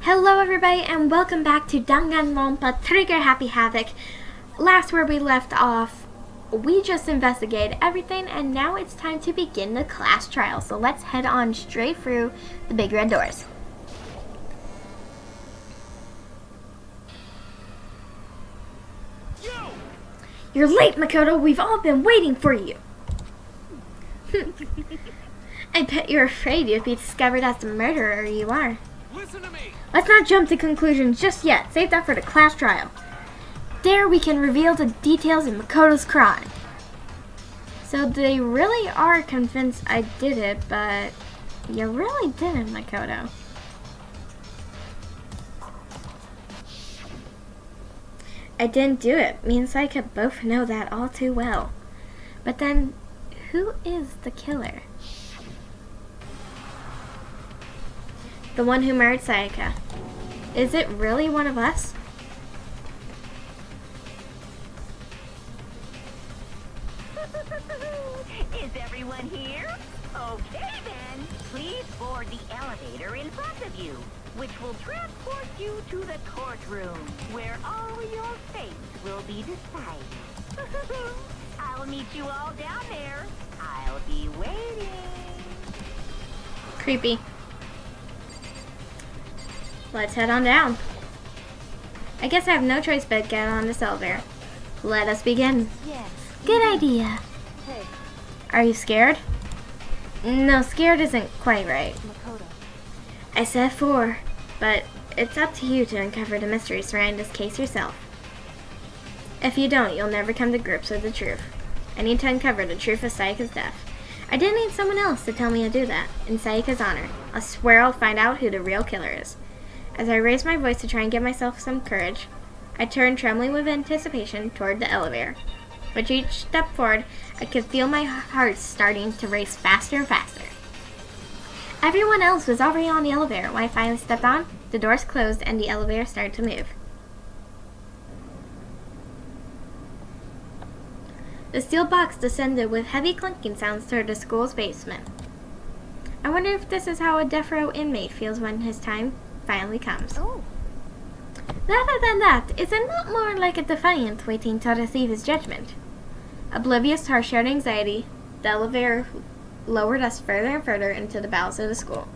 Hello everybody and welcome back to Danganronpa Trigger Happy Havoc. Last where we left off, we just investigated everything and now it's time to begin the class trial. So let's head on straight through the big red doors. You're late, Makoto. We've all been waiting for you. I bet you're afraid you'd be discovered as the murderer you are. Listen to me. Let's not jump to conclusions just yet. Save that for the class trial. There we can reveal the details of Makoto's crime. So they really are convinced I did it, but you really didn't, Makoto. I didn't do it. Me and Saika both know that all too well. But then, who is the killer? The one who married Saika. Is it really one of us? Is everyone here? Okay then. Please board the elevator in front of you, which will transport you to the courtroom, where all your fates will be decided. I'll meet you all down there. I'll be waiting. Creepy. Let's head on down. I guess I have no choice but get on this elevator. Let us begin. Yes. Good idea. Hey, Are you scared? No, scared isn't quite right. Makoto. I said 4, but it's up to you to uncover the mystery surrounding this case yourself. If you don't, you'll never come to grips with the truth. I need to uncover the truth of Saika's death. I didn't need someone else to tell me to do that. In Saika's honor, I swear I'll find out who the real killer is. As I raised my voice to try and give myself some courage, I turned trembling with anticipation toward the elevator. With each step forward, I could feel my heart starting to race faster and faster. Everyone else was already on the elevator. When I finally stepped on, the doors closed and the elevator started to move. The steel box descended with heavy clinking sounds toward the school's basement. I wonder if this is how a death row inmate feels when his time finally comes. Oh. Rather than that, is it not more like a defiant waiting to receive his judgment? Oblivious to our shared anxiety, the elevator lowered us further and further into the bowels of the school.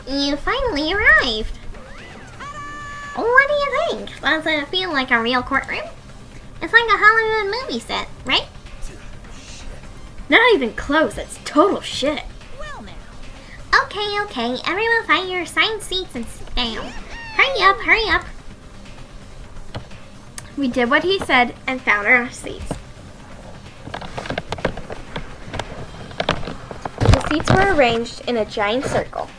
You finally arrived. What do you think? Does it feel like a real courtroom? It's like a Hollywood movie set, right? Not even close, it's total shit. Well now. Okay, everyone find your assigned seats and sit down. Hurry up. We did what he said and found our seats. The seats were arranged in a giant circle.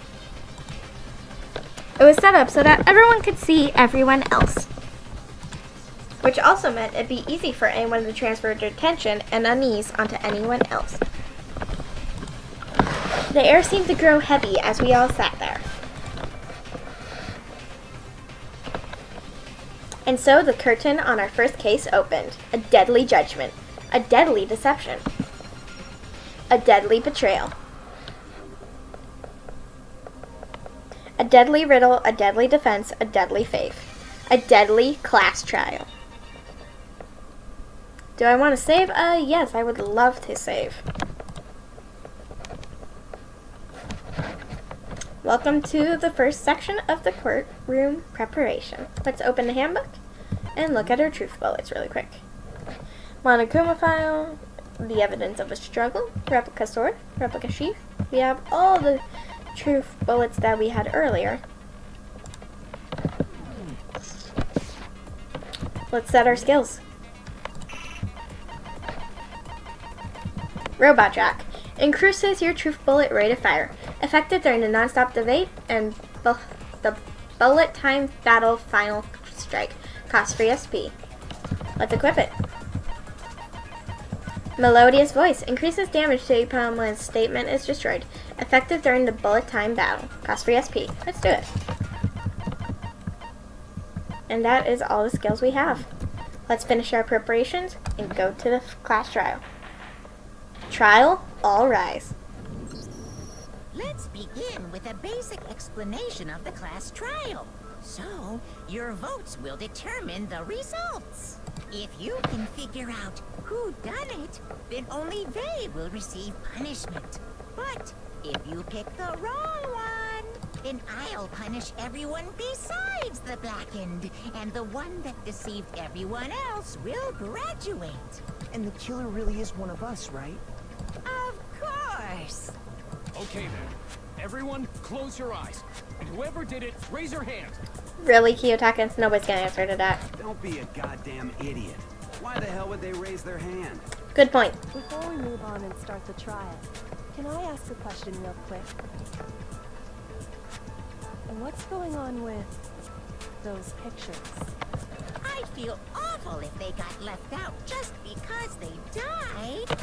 It was set up so that everyone could see everyone else, which also meant it'd be easy for anyone to transfer their tension and unease onto anyone else. The air seemed to grow heavy as we all sat there. And so the curtain on our first case opened. A deadly judgment. A deadly deception. A deadly betrayal. A deadly riddle, a deadly defense, a deadly faith. A deadly class trial. Do I want to save? Yes, I would love to save. Welcome to the first section of the courtroom preparation. Let's open the handbook and look at our truth bullets really quick. Monokuma file, the evidence of a struggle, replica sword, replica sheath. We have all the truth bullets that we had earlier. Let's set our skills. Robot Jack. Increases your truth bullet rate of fire. Effective during the non-stop debate and the bullet time battle final strike. Cost free SP. Let's equip it. Melodious voice. Increases damage to the opponent when a statement is destroyed. Effective during the bullet time battle. Cost free SP. Let's do it. And that is all the skills we have. Let's finish our preparations and go to the class trial. Trial, all rise. Let's begin with a basic explanation of the class trial. So, your votes will determine the results. If you can figure out who done it, then only they will receive punishment. But if you pick the wrong one, then I'll punish everyone besides the blackened, and the one that deceived everyone else will graduate. And the killer really is one of us, right? Of course. Okay then. Everyone, close your eyes. And whoever did it, raise your hand. Really, Kiyotaka? Nobody's gonna answer to that. Don't be a goddamn idiot. Why the hell would they raise their hand? Good point. Before we move on and start the trial, can I ask a question real quick? And what's going on with those pictures? I'd feel awful if they got left out just because they died.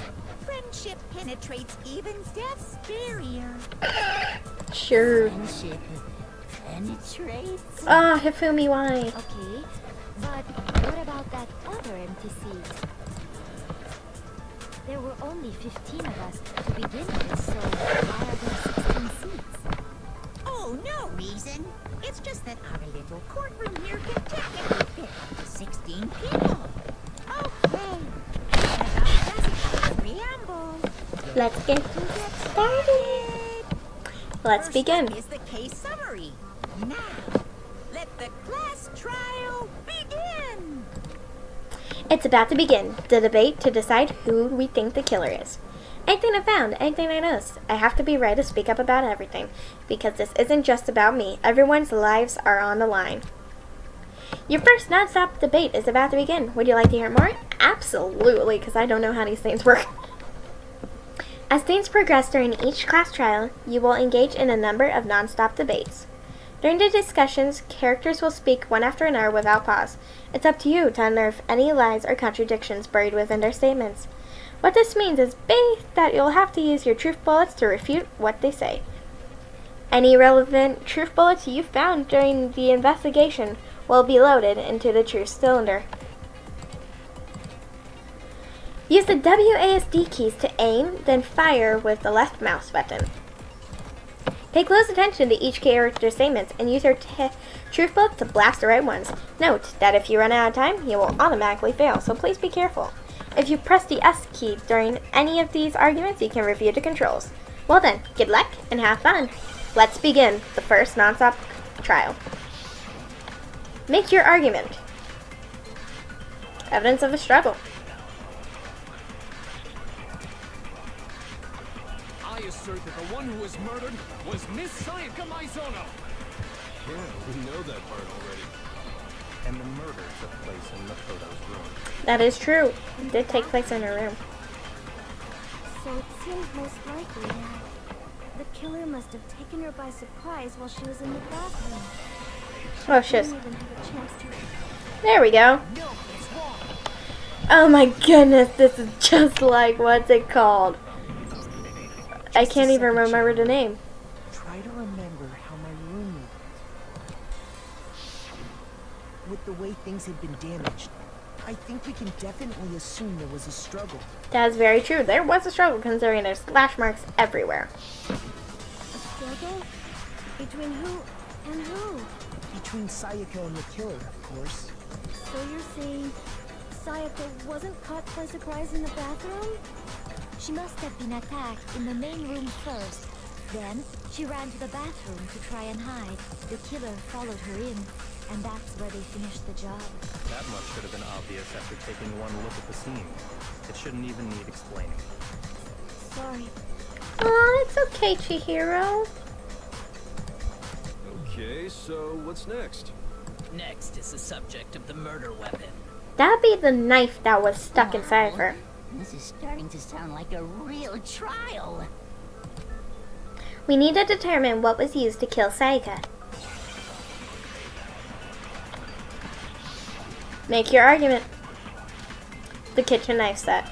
Friendship penetrates even death's barrier. Sure. Friendship penetrates? Ah, Hifumi, why? Okay, but what about that other empty seat? There were only 15 of us to begin with, so why are there 16 seats? Oh, no reason. It's just that our little courtroom here can technically fit 16 people. Okay. Enough just preamble. Let's get started. Let's begin. First up is the case summary. Now, let the class trial begin. It's about to begin. The debate to decide who we think the killer is. Anything I found, anything I noticed. I have to be right to speak up about everything, because this isn't just about me. Everyone's lives are on the line. Your first non-stop debate is about to begin. Would you like to hear more? Absolutely, because I don't know how these things work. As things progress during each class trial, you will engage in a number of non-stop debates. During the discussions, characters will speak one after another without pause. It's up to you to unearth any lies or contradictions buried within their statements. What this means is that you'll have to use your truth bullets to refute what they say. Any relevant truth bullets you found during the investigation will be loaded into the truth cylinder. Use the WASD keys to aim, then fire with the left mouse button. Pay close attention to each character's statements and use your truth bullet to blast the right ones. Note that if you run out of time, you will automatically fail, so please be careful. If you press the S key during any of these arguments, you can review the controls. Well then, good luck and have fun. Let's begin the first non-stop trial. Make your argument. Evidence of a struggle. I assert that the one who was murdered was Miss Sayaka Maizono. Yeah, we know that part already. And the murder took place in Makoto's room. That is true. It did take place in her room. So it seems most likely that the killer must have taken her by surprise while she was in the bathroom. Oh, She shit. didn't even have a chance to... There we go. Oh my goodness, this is just like, what's it called? I can't even remember the name. Try to remember how my room looked. With the way things had been damaged, I think we can definitely assume there was a struggle. That is very true. There was a struggle considering there's slash marks everywhere. A struggle? Between who and who? Between Sayaka and the killer, of course. So you're saying Sayaka wasn't caught by surprise in the bathroom? She must have been attacked in the main room first. Then, she ran to the bathroom to try and hide. The killer followed her in, and that's where they finished the job. That much should have been obvious after taking one look at the scene. It shouldn't even need explaining. Sorry. Oh, it's okay, Chihiro. Okay, so what's next? Next is the subject of the murder weapon. That'd be the knife that was stuck inside of her. This is starting to sound like a real trial. We need to determine what was used to kill Sayaka. Make your argument. The kitchen knife set.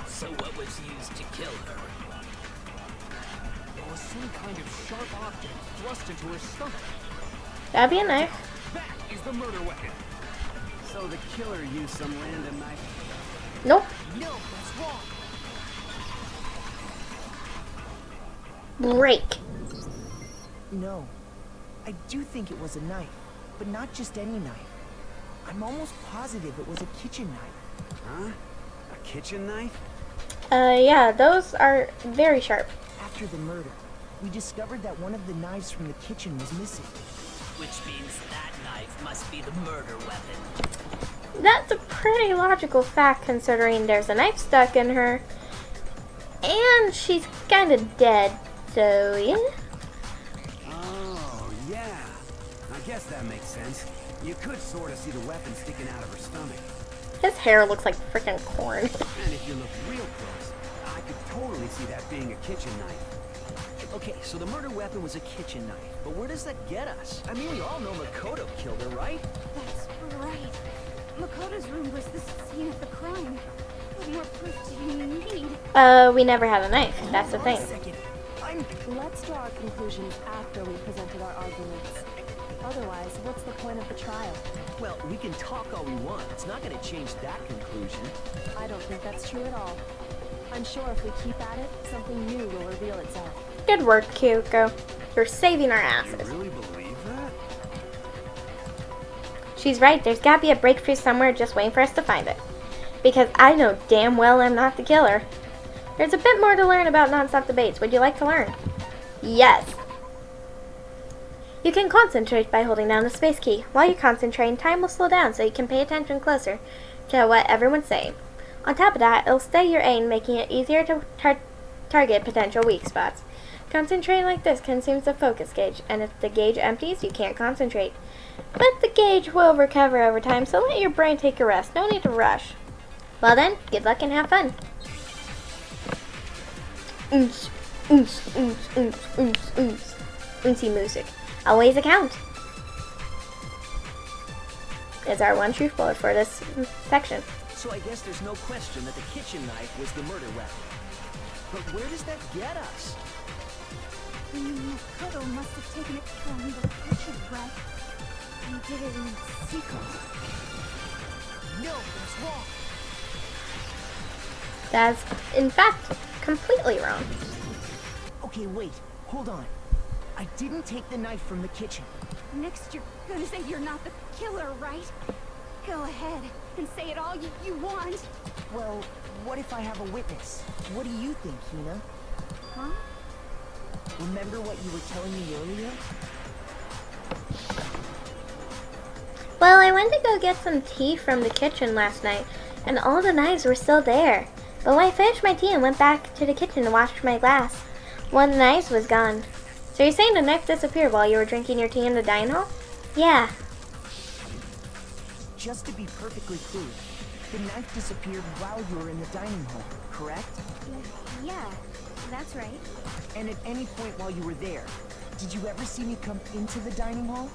So what was used to kill her? There was some kind of sharp object thrust into her stomach. That'd be a knife. That is the murder weapon. So the killer used some random knife. Nope. No, that's wrong. break. No. I do think it was a knife, but not just any knife. I'm almost positive it was a kitchen knife. Huh? A kitchen knife? Yeah, those are very sharp. After the murder, we discovered that one of the knives from the kitchen was missing. Which means that knife must be the murder weapon. That's a pretty logical fact considering there's a knife stuck in her. And she's kind of dead, so yeah. Oh, yeah. I guess that makes sense. You could sort of see the weapon sticking out of her stomach. His hair looks like freaking corn. And if you look real close, I could totally see that being a kitchen knife. Okay, so the murder weapon was a kitchen knife, but where does that get us? I mean, we all know Makoto killed her, right? That's right. Makoto's room was the scene of the crime. What more proof do you need? We never had a knife. That's the thing. Let's draw our conclusions after we presented our arguments. Otherwise, what's the point of the trial? Well, we can talk all we want. It's not going to change that conclusion. I don't think that's true at all. I'm sure if we keep at it, something new will reveal itself. Good work, Kyoko. You're saving our You asses. really believe that? She's right. There's gotta be a breakthrough somewhere just waiting for us to find it. Because I know damn well I'm not the killer. There's a bit more to learn about non-stop debates. Would you like to learn? Yes. You can concentrate by holding down the space key. While you're concentrating, time will slow down so you can pay attention closer to what everyone's saying. On top of that, it'll stay your aim, making it easier to target potential weak spots. Concentrating like this consumes the focus gauge, and if the gauge empties, you can't concentrate. But the gauge will recover over time, so let your brain take a rest. No need to rush. Well then, good luck and have fun. Oons, oons, oons, oons, oons, oons. Oonsy music. Always a count. Is our one truth bullet for this section. So I guess there's no question that the kitchen knife was the murder weapon. But where does that get us? Makoto must have taken it from the kitchen, right? And did it in secret. No, that's wrong. That's, in fact, completely wrong. Okay, wait. Hold on. I didn't take the knife from the kitchen. Next, you're gonna say you're not the killer, right? Go ahead and say it all you want. Well, what if I have a witness? What do you think, Hina? Huh? Remember what you were telling me earlier? Well, I went to go get some tea from the kitchen last night, and all the knives were still there. But when I finished my tea and went back to the kitchen to wash my glass, one of the knives was gone. So you're saying the knife disappeared while you were drinking your tea in the dining hall? Yeah. Just to be perfectly clear, the knife disappeared while you were in the dining hall, correct? Yeah, that's right. And at any point while you were there, did you ever see me come into the dining hall?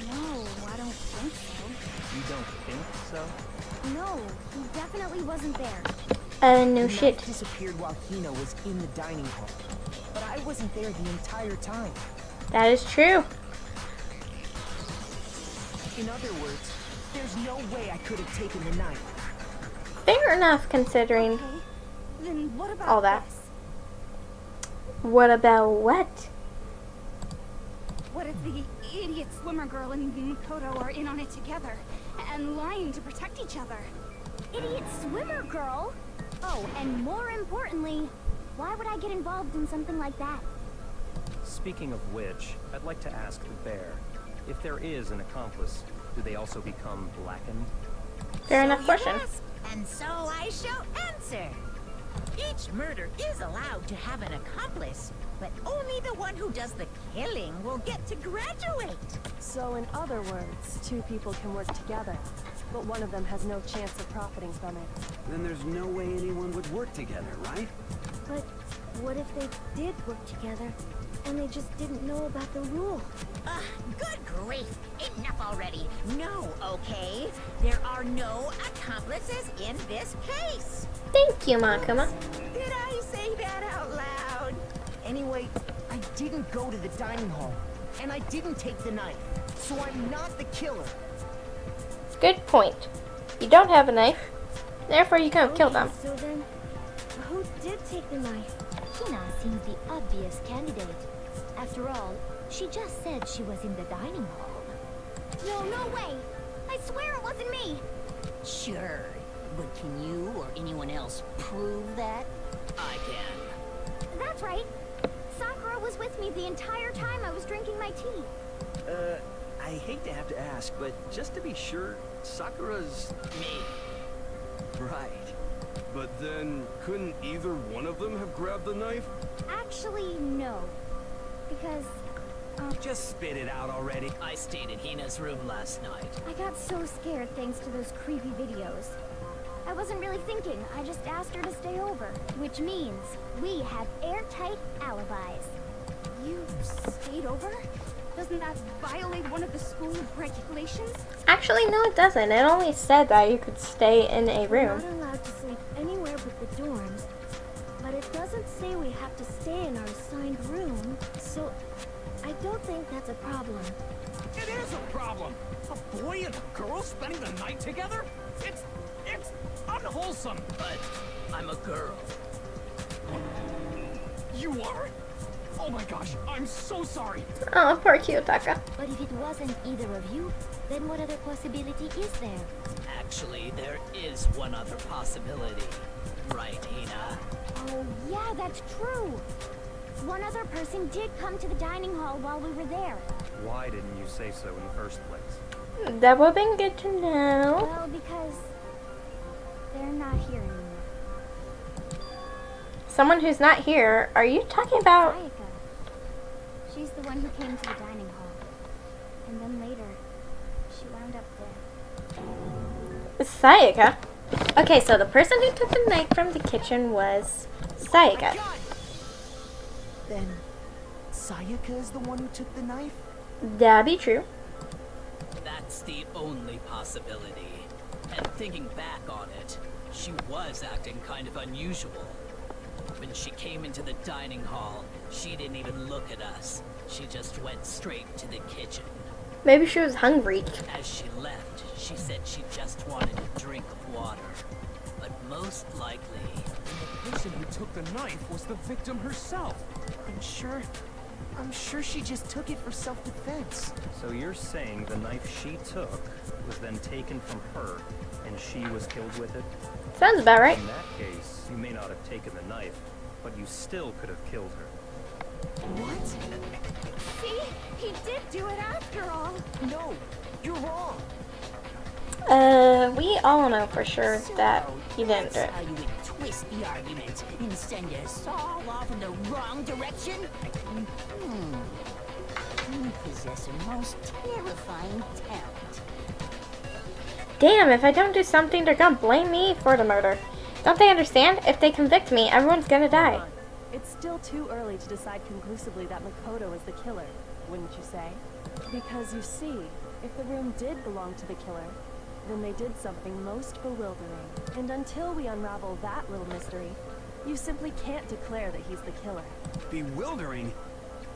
No, I don't think so. You don't think so? No, he definitely wasn't there. No The shit. knife disappeared while Hina was in the dining hall. But I wasn't there the entire time. That is true. In other words, there's no way I could have taken the knife. Fair enough, considering Okay, then what about all that. this? What about what? What if the idiot swimmer girl and Makoto are in on it together and lying to protect each other? Idiot swimmer girl? Oh, and more importantly, why would I get involved in something like that? Speaking of which, I'd like to ask the bear, if there is an accomplice, do they also become blackened? Fair enough question. And so I shall answer. Each murder is allowed to have an accomplice, but only the one who does the killing will get to graduate. So in other words, two people can work together, but one of them has no chance of profiting from it. Then there's no way anyone would work together, right? But what if they did work together, and they just didn't know about the rule? Good grief. Enough already. No, okay? There are no accomplices in this case. Thank you, Makuma. Did I say that out loud? Anyway, I didn't go to the dining hall, and I didn't take the knife, so I'm not the killer. Good point. You don't have a knife, therefore you can't kill them. So then, who did take the knife? Hina seems the obvious candidate. After all, she just said she was in the dining hall. No way! I swear it wasn't me! Sure, but can you or anyone else prove that? I can. That's right. Sakura was with me the entire time I was drinking my tea. I hate to have to ask, but just to be sure, Sakura's... Me. Right. But then, couldn't either one of them have grabbed the knife? Actually, no. Because, Just spit it out already. I stayed in Hina's room last night. I got so scared thanks to those creepy videos. I wasn't really thinking, I just asked her to stay over. Which means, we have airtight alibis. You stayed over? Doesn't that violate one of the school regulations? Actually, no, it doesn't. It only said that you could stay in a We're room. not allowed to sleep anywhere but the dorms. But it doesn't say we have to stay in our assigned room, so I don't think that's a problem. It is a problem! A boy and a girl spending the night together? It's unwholesome! But I'm a girl. You are? Oh my gosh, I'm so sorry! Oh, poor Kiyotaka. But if it wasn't either of you, then what other possibility is there? Actually, there is one other possibility. Right, Hina? Oh, yeah, that's true. One other person did come to the dining hall while we were there. Why didn't you say so in the first place? That would have been good to know. Well, because they're not here anymore. Someone who's not here, are you talking about... Sayaka. She's the one who came to the dining hall. And then later, she wound up there. Sayaka? Okay, so the person who took the knife from the kitchen was Sayaka. Then, Sayaka is the one who took the knife? That'd be true. That's the only possibility. And thinking back on it, she was acting kind of unusual. When she came into the dining hall, she didn't even look at us. She just went straight to the kitchen. Maybe she was hungry. As she left, she said she just wanted a drink of water. But most likely... The person who took the knife was the victim herself. I'm sure she just took it for self-defense. So you're saying the knife she took was then taken from her, and she was killed with it? Sounds about right. In that case, you may not have taken the knife, but you still could have killed her. What? See? He did do it after all. No, you're wrong. We all know for sure that he didn't do it. How you would twist the argument and send us all off in the wrong direction? You possess a most terrifying talent. Damn, if I don't do something, they're gonna blame me for the murder. Don't they understand? If they convict me, everyone's gonna die. It's still too early to decide conclusively that Makoto is the killer, wouldn't you say? Because you see, if the room did belong to the killer, then they did something most bewildering. And until we unravel that little mystery, you simply can't declare that he's the killer. Bewildering?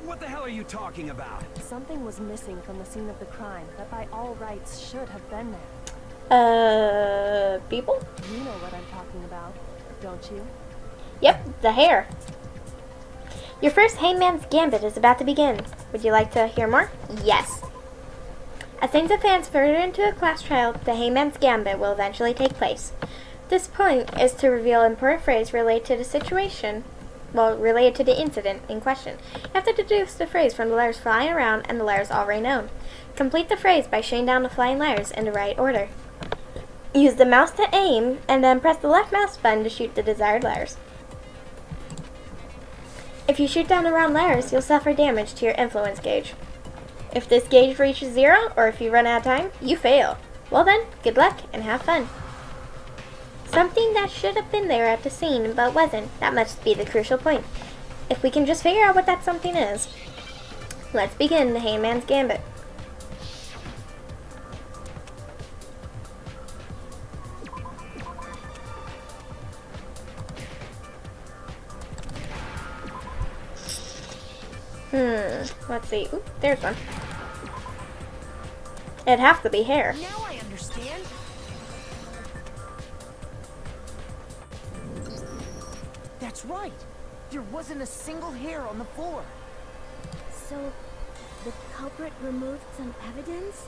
What the hell are you talking about? Something was missing from the scene of the crime that by all rights should have been there. People? You know what I'm talking about, don't you? Yep, the hair. Your first Hangman's Gambit is about to begin. Would you like to hear more? Yes. As things advance further into a class trial, the Hangman's Gambit will eventually take place. This point is to reveal an important phrase related to the situation, related to the incident in question. You have to deduce the phrase from the letters flying around and the letters already known. Complete the phrase by shooting down the flying letters in the right order. Use the mouse to aim, and then press the left mouse button to shoot the desired letters. If you shoot down the wrong letters, you'll suffer damage to your influence gauge. If this gauge reaches 0, or if you run out of time, you fail. Well then, good luck and have fun. Something that should have been there at the scene, but wasn't, that must be the crucial point. If we can just figure out what that something is. Let's begin the Hangman's Gambit. Let's see. Ooh, there's one. It'd have to be hair. Now I understand. That's right. There wasn't a single hair on the floor. So, the culprit removed some evidence?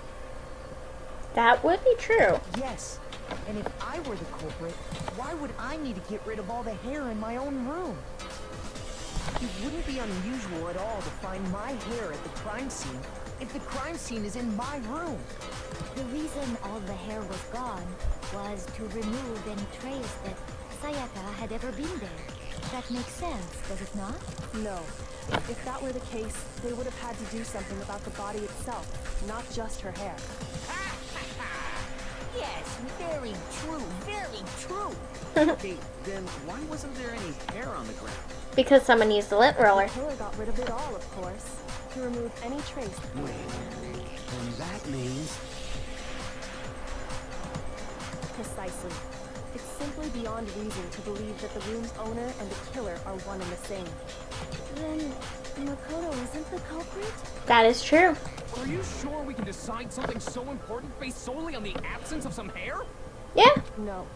That would be true. Yes. And if I were the culprit, why would I need to get rid of all the hair in my own room? It wouldn't be unusual at all to find my hair at the crime scene if the crime scene is in my room. The reason all the hair was gone was to remove any trace that Sayaka had ever been there. That makes sense, does it not? No. If that were the case, they would have had to do something about the body itself, not just her hair. Yes, very true, very true. Okay, then why wasn't there any hair on the ground? Because someone used the lint roller. The killer got rid of it all, of course, to remove any trace. Wait, and that means... Precisely. It's simply beyond reason to believe that the room's owner and the killer are one and the same. Then, Makoto isn't the culprit? That is true. Are you sure we can decide something so important based solely on the absence of some hair? Yeah. No.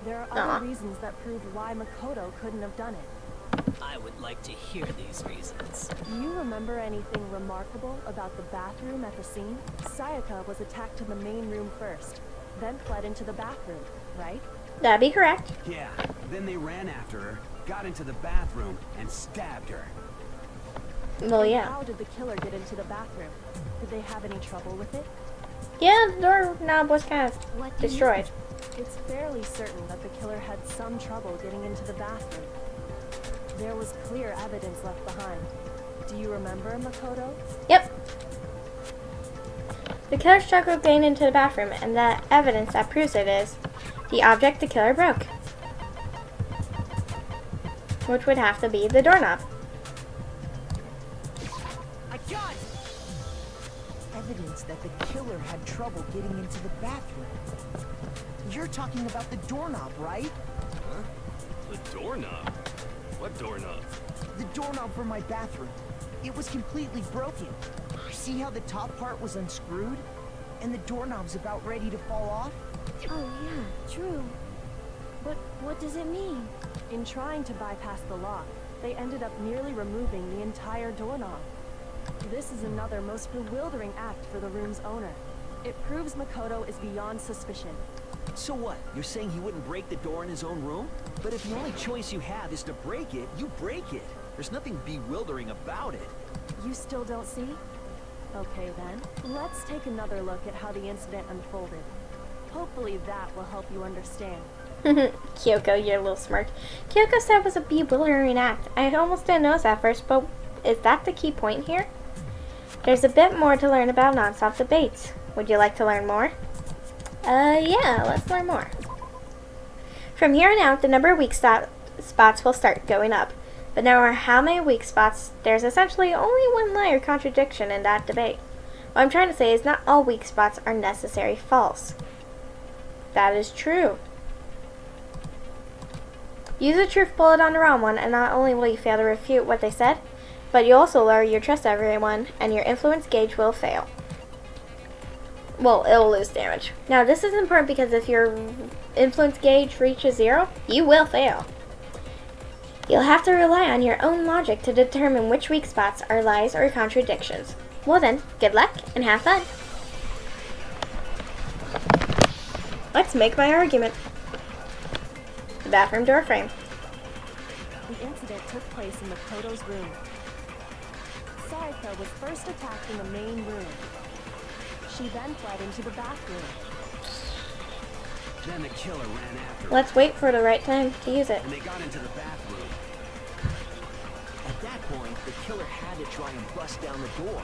There are other reasons that prove why Makoto couldn't have done it. I would like to hear these reasons. Do you remember anything remarkable about the bathroom at the scene? Sayaka was attacked in the main room first, then fled into the bathroom, right? That'd be correct. Yeah, then they ran after her, got into the bathroom, and stabbed her. Well, yeah. How did the killer get into the bathroom? Did they have any trouble with it? Yeah, the doorknob was kind of destroyed. It's fairly certain that the killer had some trouble getting into the bathroom. There was clear evidence left behind. Do you remember, Makoto? Yep. The killer struggled getting into the bathroom, and the evidence that proves it is the object the killer broke, which would have to be the doorknob. I got it! Evidence that the killer had trouble getting into the bathroom. You're talking about the doorknob, right? Huh? The doorknob? What doorknob? The doorknob for my bathroom. It was completely broken. See how the top part was unscrewed? And the doorknob's about ready to fall off? Oh yeah, true. But what does it mean? In trying to bypass the lock, they ended up nearly removing the entire doorknob. This is another most bewildering act for the room's owner. It proves Makoto is beyond suspicion. So what? You're saying he wouldn't break the door in his own room? But if the only choice you have is to break it, you break it. There's nothing bewildering about it. You still don't see? Okay then, let's take another look at how the incident unfolded. Hopefully that will help you understand. Kyoko, you're a little smirk. Kyoko said it was a bewildering act. I almost didn't notice at first, but is that the key point here? There's a bit more to learn about non-stop debates. Would you like to learn more? Yeah, let's learn more. From here on out, the number of weak spots will start going up. But no matter how many weak spots, there's essentially only one lie or contradiction in that debate. What I'm trying to say is not all weak spots are necessarily false. That is true. Use a truth bullet on the wrong one, and not only will you fail to refute what they said, but you also lower your trust of everyone, and your influence gauge will fail. Well, it'll lose damage. Now, this is important because if your influence gauge reaches 0, you will fail. You'll have to rely on your own logic to determine which weak spots are lies or contradictions. Well then, good luck and have fun. Let's make my argument. The bathroom door frame. The incident took place in Makoto's room. Sayaka was first attacked in the main room. She then fled into the bathroom. Then the killer ran after her. Let's wait for the right time to use it. And they got into the bathroom. At that point, the killer had to try and bust down the door.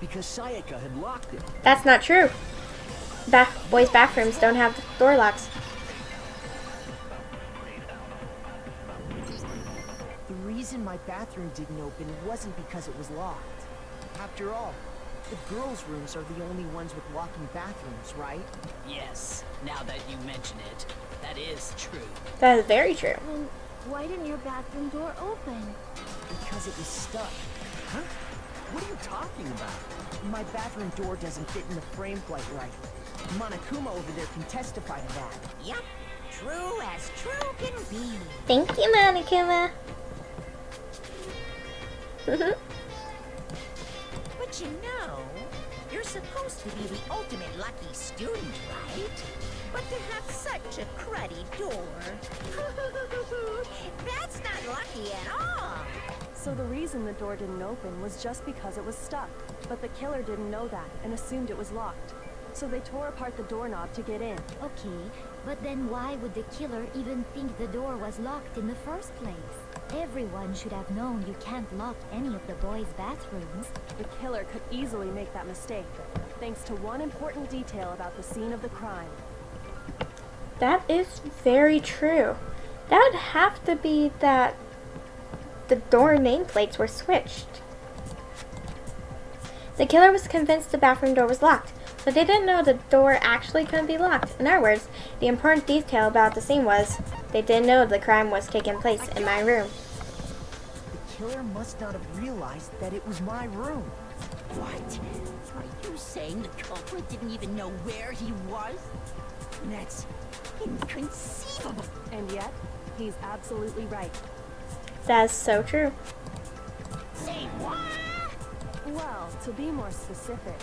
Because Sayaka had locked it. That's not true. Boys' bathrooms don't have door locks. The reason my bathroom didn't open wasn't because it was locked. After all, the girls' rooms are the only ones with locking bathrooms, right? Yes, now that you mention it, that is true. That is very true. Then why didn't your bathroom door open? Because it was stuck. Huh? What are you talking about? My bathroom door doesn't fit in the frame quite right. Monokuma over there can testify to that. Yep, true as true can be. Thank you, Monokuma. But you know, you're supposed to be the ultimate lucky student, right? But to have such a cruddy door. That's not lucky at all. So the reason the door didn't open was just because it was stuck. But the killer didn't know that and assumed it was locked. So they tore apart the doorknob to get in. Okay, but then why would the killer even think the door was locked in the first place? Everyone should have known you can't lock any of the boys' bathrooms. The killer could easily make that mistake, thanks to one important detail about the scene of the crime. That is very true. That would have to be that the door nameplates were switched. The killer was convinced the bathroom door was locked, but they didn't know the door actually couldn't be locked. In other words, the important detail about the scene was they didn't know the crime was taking place in my room. The killer must not have realized that it was my room. What? Are you saying the culprit didn't even know where he was? That's inconceivable. And yet, he's absolutely right. That is so true. Say what? Well, to be more specific,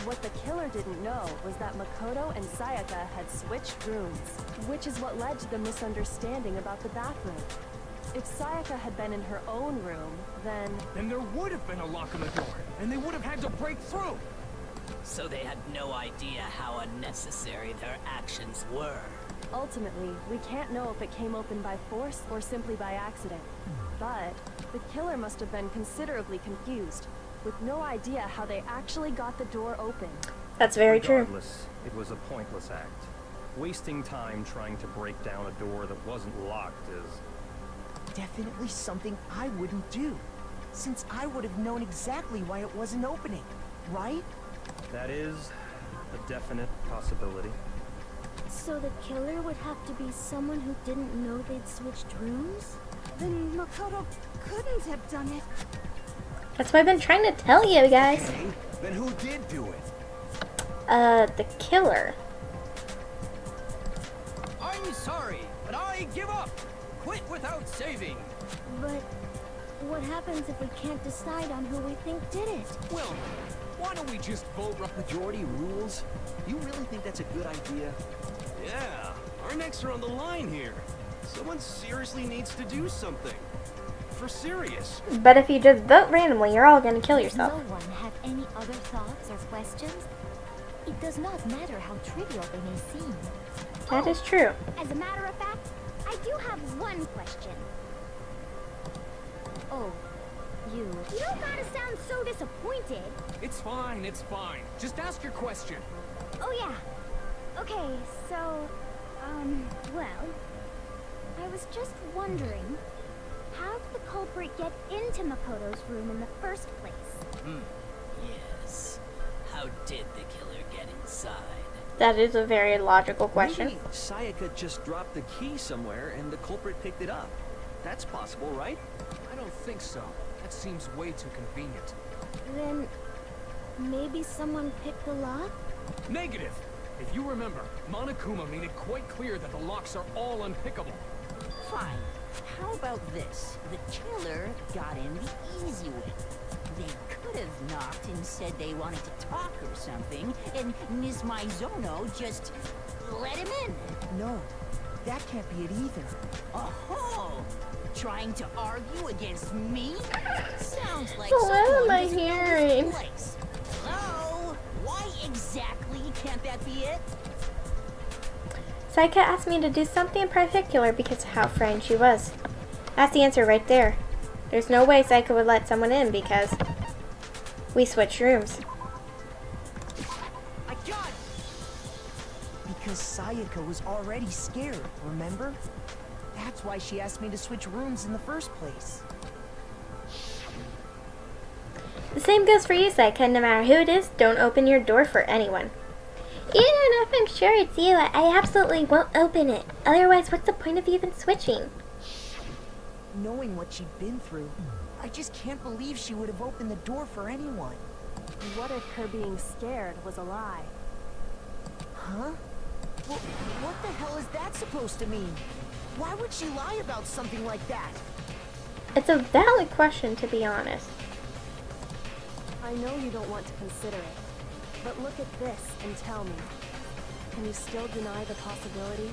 what the killer didn't know was that Makoto and Sayaka had switched rooms, which is what led to the misunderstanding about the bathroom. If Sayaka had been in her own room, then there would have been a lock on the door, and they would have had to break through. So they had no idea how unnecessary their actions were. ultimately, we can't know if it came open by force or simply by accident. But the killer must have been considerably confused, with no idea how they actually got the door open. That's very true. Regardless, it was a pointless act. Wasting time trying to break down a door that wasn't locked is... definitely something I wouldn't do, since I would have known exactly why it wasn't opening, right? That is a definite possibility. So the killer would have to be someone who didn't know they'd switched rooms? Then Makoto couldn't have done it. That's what I've been trying to tell you guys. Okay, then who did do it? The killer. I'm sorry, but I give up. Quit without saving. But what happens if we can't decide on who we think did it? Well, why don't we just vote? Majority rules? You really think that's a good idea? Yeah, our necks are on the line here. Someone seriously needs to do something. For serious. But if you just vote randomly, you're all gonna kill Does yourself. no one have any other thoughts or questions? It does not matter how trivial they may seem. That is true. As a matter of fact, I do have one question. Oh, you... You don't gotta sound so disappointed. It's fine, it's fine. Just ask your question. Oh yeah. Okay, so, well, I was just wondering, how did the culprit get into Makoto's room in the first place? Yes. How did the killer get inside? That is a very logical question. Maybe Sayaka just dropped the key somewhere and the culprit picked it up. That's possible, right? I don't think so. That seems way too convenient. Then, maybe someone picked the lock? Negative. If you remember, Monokuma made it quite clear that the locks are all unpickable. Fine. How about this? The killer got in the easy way. They could have knocked and said they wanted to talk or something, and Ms. Maizono just let him in. No, that can't be it either. Oh, trying to argue against me? Sounds like What am someone I doesn't know hearing? this place. Hello? Why exactly can't that be it? Sayaka asked me to do something in particular because of how frightened she was. That's the answer right there. There's no way Sayaka would let someone in because we switched rooms. I got it! Because Sayaka was already scared, remember? That's why she asked me to switch rooms in the first place. The same goes for you, Sayaka. No matter who it is, don't open your door for anyone. Even if I'm sure it's you, I absolutely won't open it. Otherwise, what's the point of even switching? Knowing what she'd been through, I just can't believe she would have opened the door for anyone. What if her being scared was a lie? Huh? Well, what the hell is that supposed to mean? Why would she lie about something like that? It's a valid question, to be honest. I know you don't want to consider it, but look at this and tell me. Can you still deny the possibility?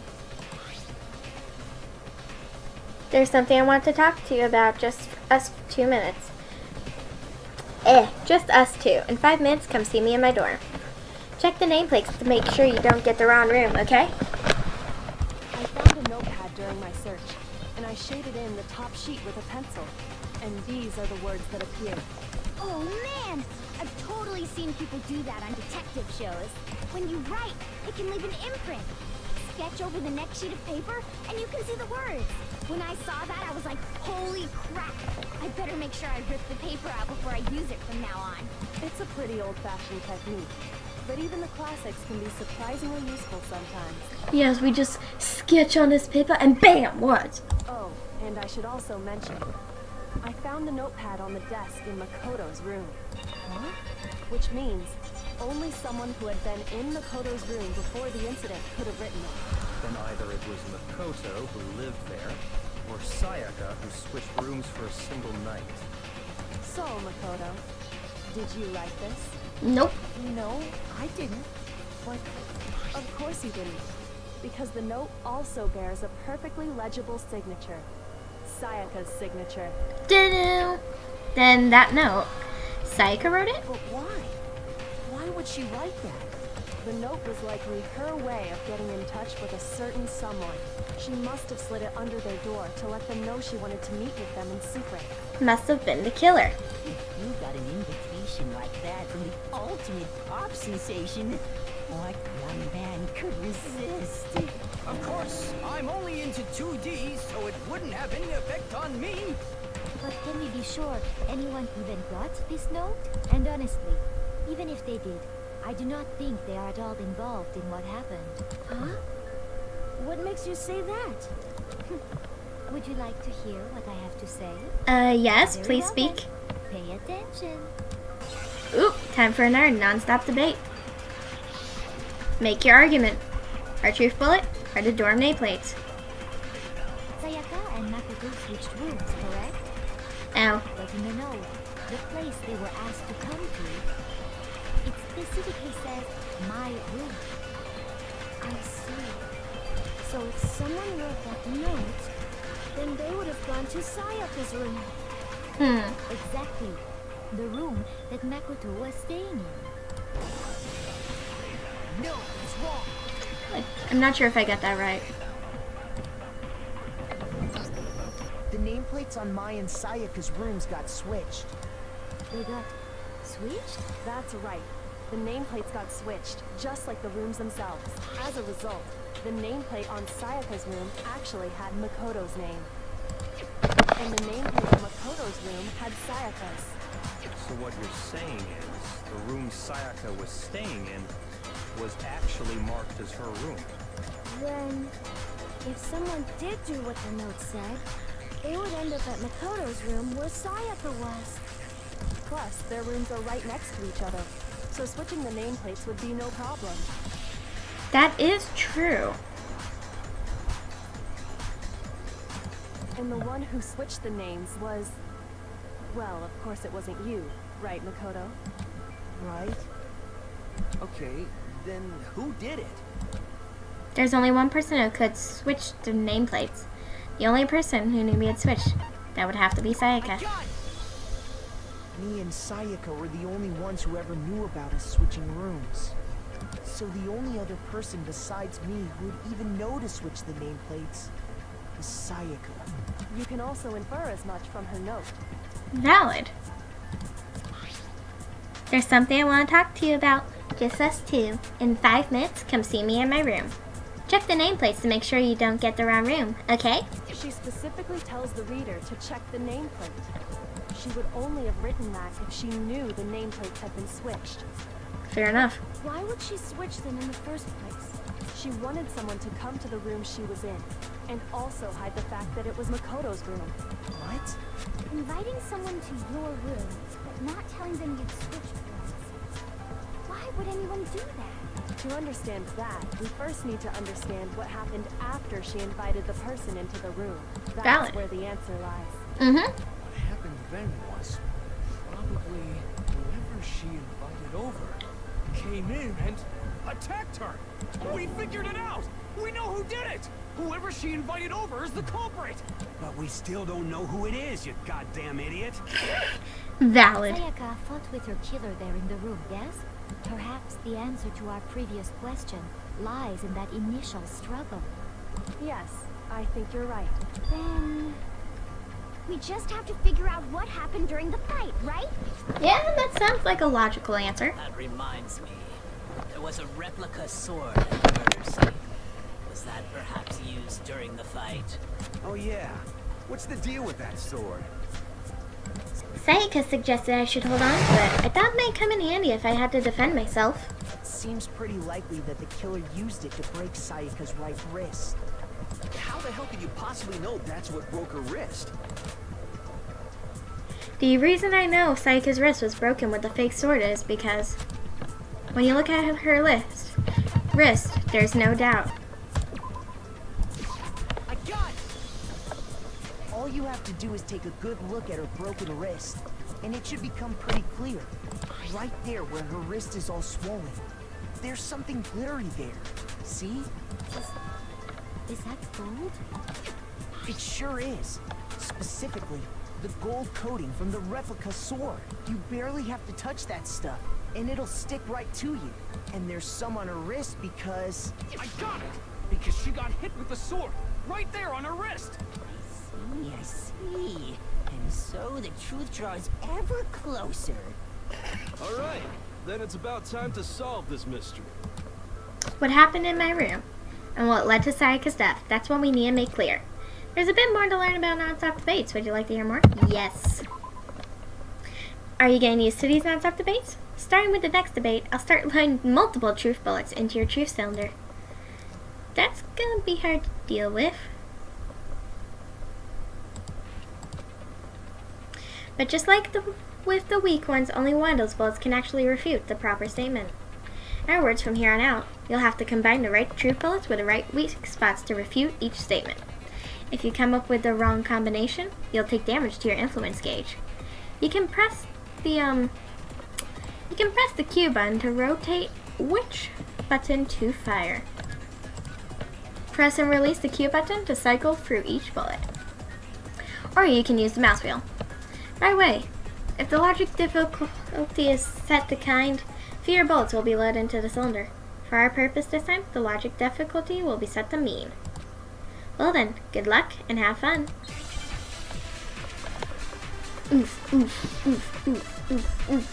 There's something I want to talk to you about. Just us 2 minutes. Just us two. In 5 minutes, come see me in my dorm. Check the nameplates to make sure you don't get the wrong room, okay? I found a notepad during my search, and I shaded in the top sheet with a pencil. And these are the words that appeared. Oh man! I've totally seen people do that on detective shows. When you write, it can leave an imprint. Sketch over the next sheet of paper, and you can see the words. When I saw that, I was like, holy crap! I better make sure I rip the paper out before I use it from now on. It's a pretty old-fashioned technique, but even the classics can be surprisingly useful sometimes. Yes, we just sketch on this paper and BAM! Words! Oh, and I should also mention, I found the notepad on the desk in Makoto's room. Huh? Which means only someone who had been in Makoto's room before the incident could have written it. Then either it was Makoto who lived there, or Sayaka who switched rooms for a single night. So, Makoto, did you write this? Nope. No, I didn't. But of course you didn't, because the note also bears a perfectly legible signature. Sayaka's signature. Doo-doo. Then that note, Sayaka wrote it? But why? Why would she write that? The note was likely her way of getting in touch with a certain someone. She must have slid it under their door to let them know she wanted to meet with them in secret. Must have been the killer. If you got an invitation like that from the ultimate pop sensation, what young man could resist? Of course, I'm only into 2D, so it wouldn't have any effect on me. But can we be sure anyone even got this note? And honestly, even if they did, I do not think they are at all involved in what happened. Huh? What makes you say that? Would you like to hear what I have to say? Yes, Very please well speak. then. Pay attention. Oop, time for another non-stop debate. Make your argument. Our truth bullet or the dorm nameplates? Sayaka and Makoto switched rooms, correct? Ow. But in the note, the place they were asked to come to, it specifically says, my room. I see. So if someone wrote that note, then they would have gone to Sayaka's room. Exactly. The room that Makoto was staying in. No, it's wrong. I'm not sure if I got that right. The nameplates on Mai and Sayaka's rooms got switched. They got switched? That's right. The nameplates got switched, just like the rooms themselves. As a result, the nameplate on Sayaka's room actually had Makoto's name. And the nameplate on Makoto's room had Sayaka's. So what you're saying is, the room Sayaka was staying in was actually marked as her room. Then, if someone did do what the note said, they would end up at Makoto's room where Sayaka was. Plus, their rooms are right next to each other, so switching the nameplates would be no problem. That is true. And the one who switched the names was... Well, of course it wasn't you, right, Makoto? Right. Okay, then who did it? There's only one person who could switch the nameplates. The only person who knew we had switched. That would have to be Sayaka. Me and Sayaka were the only ones who ever knew about us switching rooms. So the only other person besides me who would even know to switch the nameplates was Sayaka. You can also infer as much from her note. Valid. There's something I want to talk to you about. Just us two. In 5 minutes, come see me in my room. Check the nameplates to make sure you don't get the wrong room, okay? She specifically tells the reader to check the nameplate. She would only have written that if she knew the nameplates had been switched. Fair enough. Why would she switch them in the first place? She wanted someone to come to the room she was in, and also hide the fact that it was Makoto's room. What? Inviting someone to your room, but not telling them you'd switched rooms. Why would anyone do that? To understand that, we first need to understand what happened after she invited the person into the room. That's Valid. where the answer lies. Mm-hmm. What happened then was probably whoever she invited over came in and attacked her. We figured it out. We know who did it. Whoever she invited over is the culprit. But we still don't know who it is, you goddamn idiot. Valid. Sayaka fought with her killer there in the room, yes? Perhaps the answer to our previous question lies in that initial struggle. Yes, I think you're right. Then we just have to figure out what happened during the fight, right? Yeah, that sounds like a logical answer. That reminds me. There was a replica sword at the murder scene. Was that perhaps used during the fight? Oh yeah. What's the deal with that sword? Sayaka suggested I should hold on to it. I thought it might come in handy if I had to defend myself. It seems pretty likely that the killer used it to break Sayaka's right wrist. How the hell could you possibly know that's what broke her wrist? The reason I know Sayaka's wrist was broken with the fake sword is because when you look at her wrist, there's no doubt. I got it! All you have to do is take a good look at her broken wrist, and it should become pretty clear. Right there where her wrist is all swollen. There's something glittery there. See? Is that gold? It sure is. Specifically, the gold coating from the replica sword. You barely have to touch that stuff, and it'll stick right to you. And there's some on her wrist because... I got it! Because she got hit with the sword, right there on her wrist! I see. And so the truth draws ever closer. All right, then it's about time to solve this mystery. What happened in my room and what led to Sayaka's death, that's what we need to make clear. There's a bit more to learn about non-stop debates. Would you like to hear more? Yes. Are you getting used to these non-stop debates? Starting with the next debate, I'll start loading multiple truth bullets into your truth cylinder. That's gonna be hard to deal with. But just like with the weak ones, only one of those bullets can actually refute the proper statement. In other words, from here on out, you'll have to combine the right truth bullets with the right weak spots to refute each statement. If you come up with the wrong combination, you'll take damage to your influence gauge. You can press the Q button to rotate which button to fire. Press and release the Q button to cycle through each bullet. Or you can use the mouse wheel. By the way, if the logic difficulty is set to kind, fewer bullets will be loaded into the cylinder. For our purpose this time, the logic difficulty will be set to mean. Well then, good luck and have fun. Oof, oof, oof, oof, oof, oof.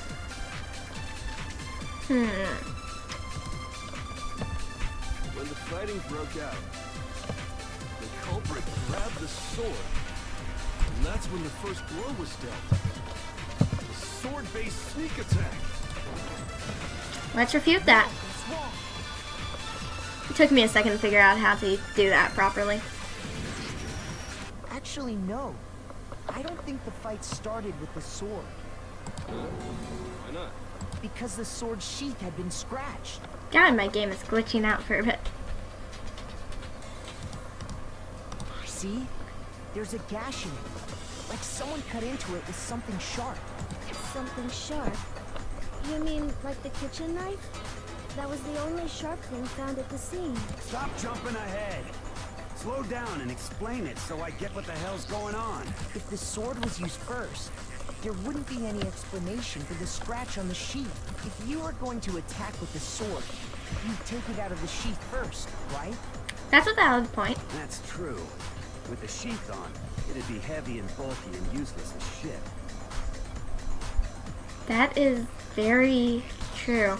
When the fighting broke out, the culprit grabbed the sword, and that's when the first blow was dealt. The sword-based sneak attack. Let's refute that. It took me a second to figure out how to do that properly. Actually, no. I don't think the fight started with the sword. Why not? Because the sword's sheath had been scratched. God, my game is glitching out for a bit. See? There's a gash in it. Like someone cut into it with something sharp. Something sharp? You mean like the kitchen knife? That was the only sharp thing found at the scene. Stop jumping ahead. Slow down and explain it so I get what the hell's going on. If the sword was used first, there wouldn't be any explanation for the scratch on the sheath. If you were going to attack with the sword, you'd take it out of the sheath first, right? That's a valid point. That's true. With the sheath on, it'd be heavy and bulky and useless as shit. That is very true.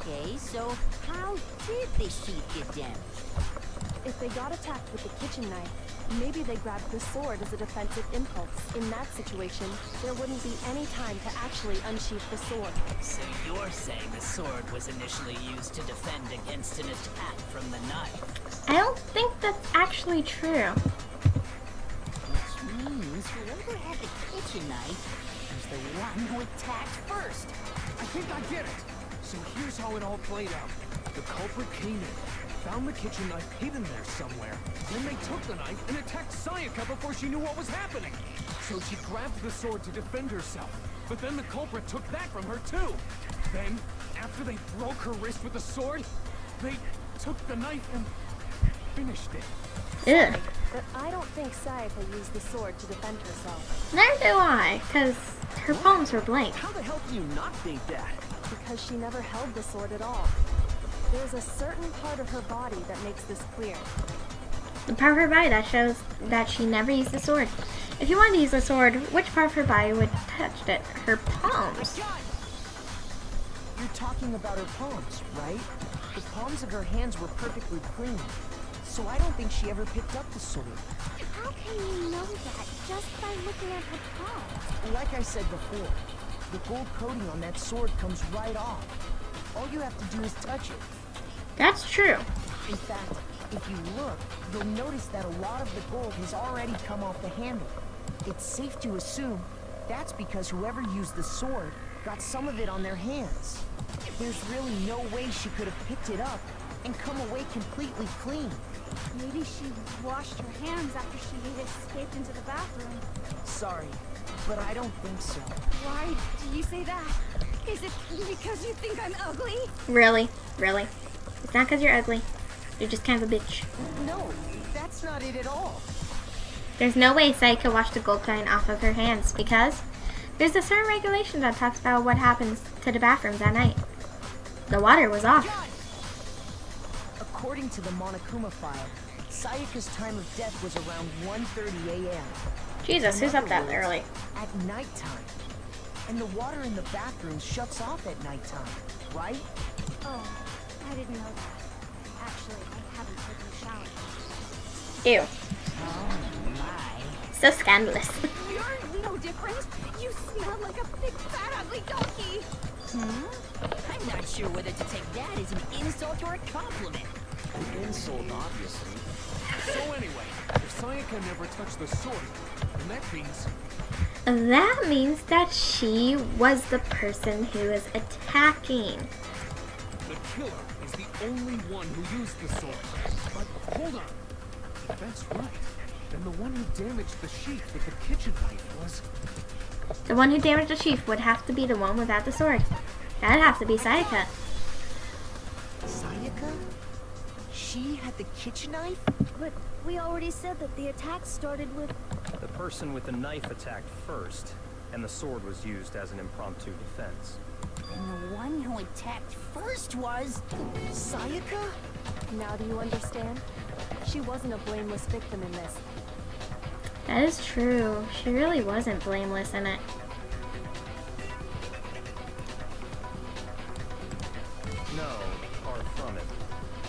Okay, so how did the sheath get damaged? If they got attacked with the kitchen knife, maybe they grabbed the sword as a defensive impulse. In that situation, there wouldn't be any time to actually unsheath the sword. So you're saying the sword was initially used to defend against an attack from the knife? I don't think that's actually true. Which means whoever had the kitchen knife was the one who attacked first. I think I get it. So here's how it all played out. The culprit came in, found the kitchen knife hidden there somewhere. Then they took the knife and attacked Sayaka before she knew what was happening. So she grabbed the sword to defend herself. But then the culprit took that from her too. Then, after they broke her wrist with the sword, they took the knife and finished it. Ugh. But I don't think Sayaka used the sword to defend herself. Neither do I, because her palms were blank. How the hell can you not think that? Because she never held the sword at all. There's a certain part of her body that makes this clear. The part of her body that shows that she never used the sword. If you wanted to use the sword, which part of her body would touch it? Her palms. You're talking about her palms, right? The palms of her hands were perfectly clean. So I don't think she ever picked up the sword. How can you know that just by looking at her palm? Like I said before, the gold coating on that sword comes right off. All you have to do is touch it. That's true. In fact, if you look, you'll notice that a lot of the gold has already come off the handle. It's safe to assume that's because whoever used the sword got some of it on their hands. There's really no way she could have picked it up and come away completely clean. Maybe she washed her hands after she had escaped into the bathroom. Sorry, but I don't think so. Why do you say that? Is it because you think I'm ugly? Really? Really? It's not because you're ugly. You're just kind of a bitch. No, that's not it at all. There's no way Sayaka washed the gold coin off of her hands because there's a certain regulation that talks about what happens to the bathrooms at night. The water was off. According to the Monokuma file, Sayaka's time of death was around 1:30 a.m. Jesus, who's up that early? At nighttime. And the water in the bathroom shuts off at nighttime, right? Oh, I didn't know that. Actually, I haven't taken a shower. Ew. Oh my. So scandalous. You're no different. You smell like a big fat ugly donkey. I'm not sure whether to take that as an insult or a compliment. An insult, obviously. So anyway, if Sayaka never touched the sword, then That means that she was the person who is attacking. the killer is the only one who used the sword. But hold on. If that's right, then the one who damaged the sheath with the kitchen knife was... The one who damaged the sheath would have to be the one without the sword. That'd have to be Sayaka. Sayaka? She had the kitchen knife? But we already said that the attack started with... The person with the knife attacked first, and the sword was used as an impromptu defense. And the one who attacked first was... Sayaka? Now do you understand? She wasn't a blameless victim in this. That is true. She really wasn't blameless in it. No, far from it.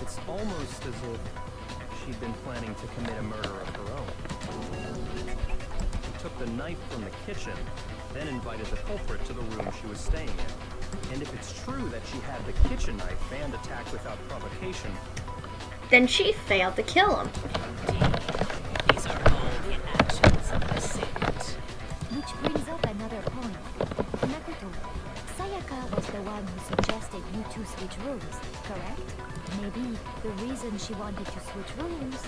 It's almost as if she'd been planning to commit a murder of her own. She took the knife from the kitchen, then invited the culprit to the room she was staying in. And if it's true that she had the kitchen knife and attacked without provocation, Then she failed to kill him. These are all the actions of the saint. Which brings up another point. Makoto, Sayaka was the one who suggested you two switch rooms, correct? Maybe the reason she wanted to switch rooms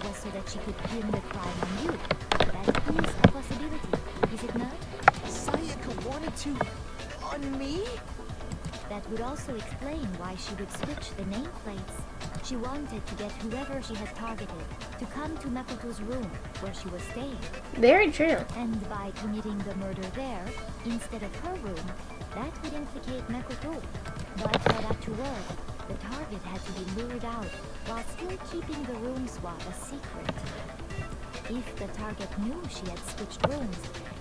was so that she could pin the crime on you. That is a possibility, is it not? Sayaka wanted to... on me? That would also explain why she would switch the nameplates. She wanted to get whoever she had targeted to come to Makoto's room where she was staying. Very true. And by committing the murder there, instead of her room, that would implicate Makoto. But for that to work, the target had to be lured out while still keeping the room swap a secret. If the target knew she had switched rooms,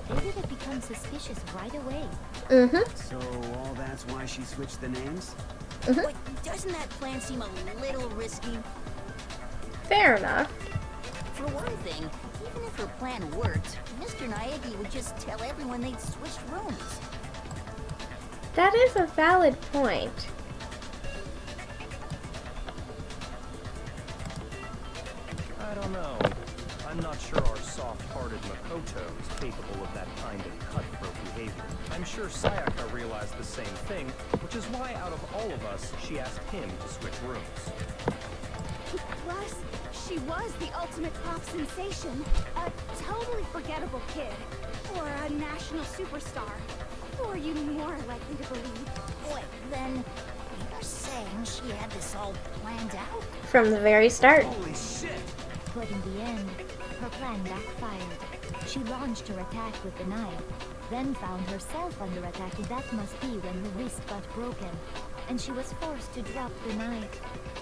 they would have become suspicious right away. So all that's why she switched the names? But doesn't that plan seem a little risky? Fair enough. For one thing, even if her plan worked, Mr. Naegi would just tell everyone they'd switched rooms. That is a valid point. I don't know. I'm not sure our soft-hearted Makoto is capable of that kind of cutthroat behavior. I'm sure Sayaka realized the same thing, which is why out of all of us, she asked him to switch rooms. Plus, she was the ultimate pop sensation. A totally forgettable kid. Or a national superstar. Who are you more likely to believe? Wait, then you're saying she had this all planned out? From the very start. Holy shit! But in the end, her plan backfired. She launched her attack with the knife, then found herself under attack, and that must be when the wrist got broken, and she was forced to drop the knife.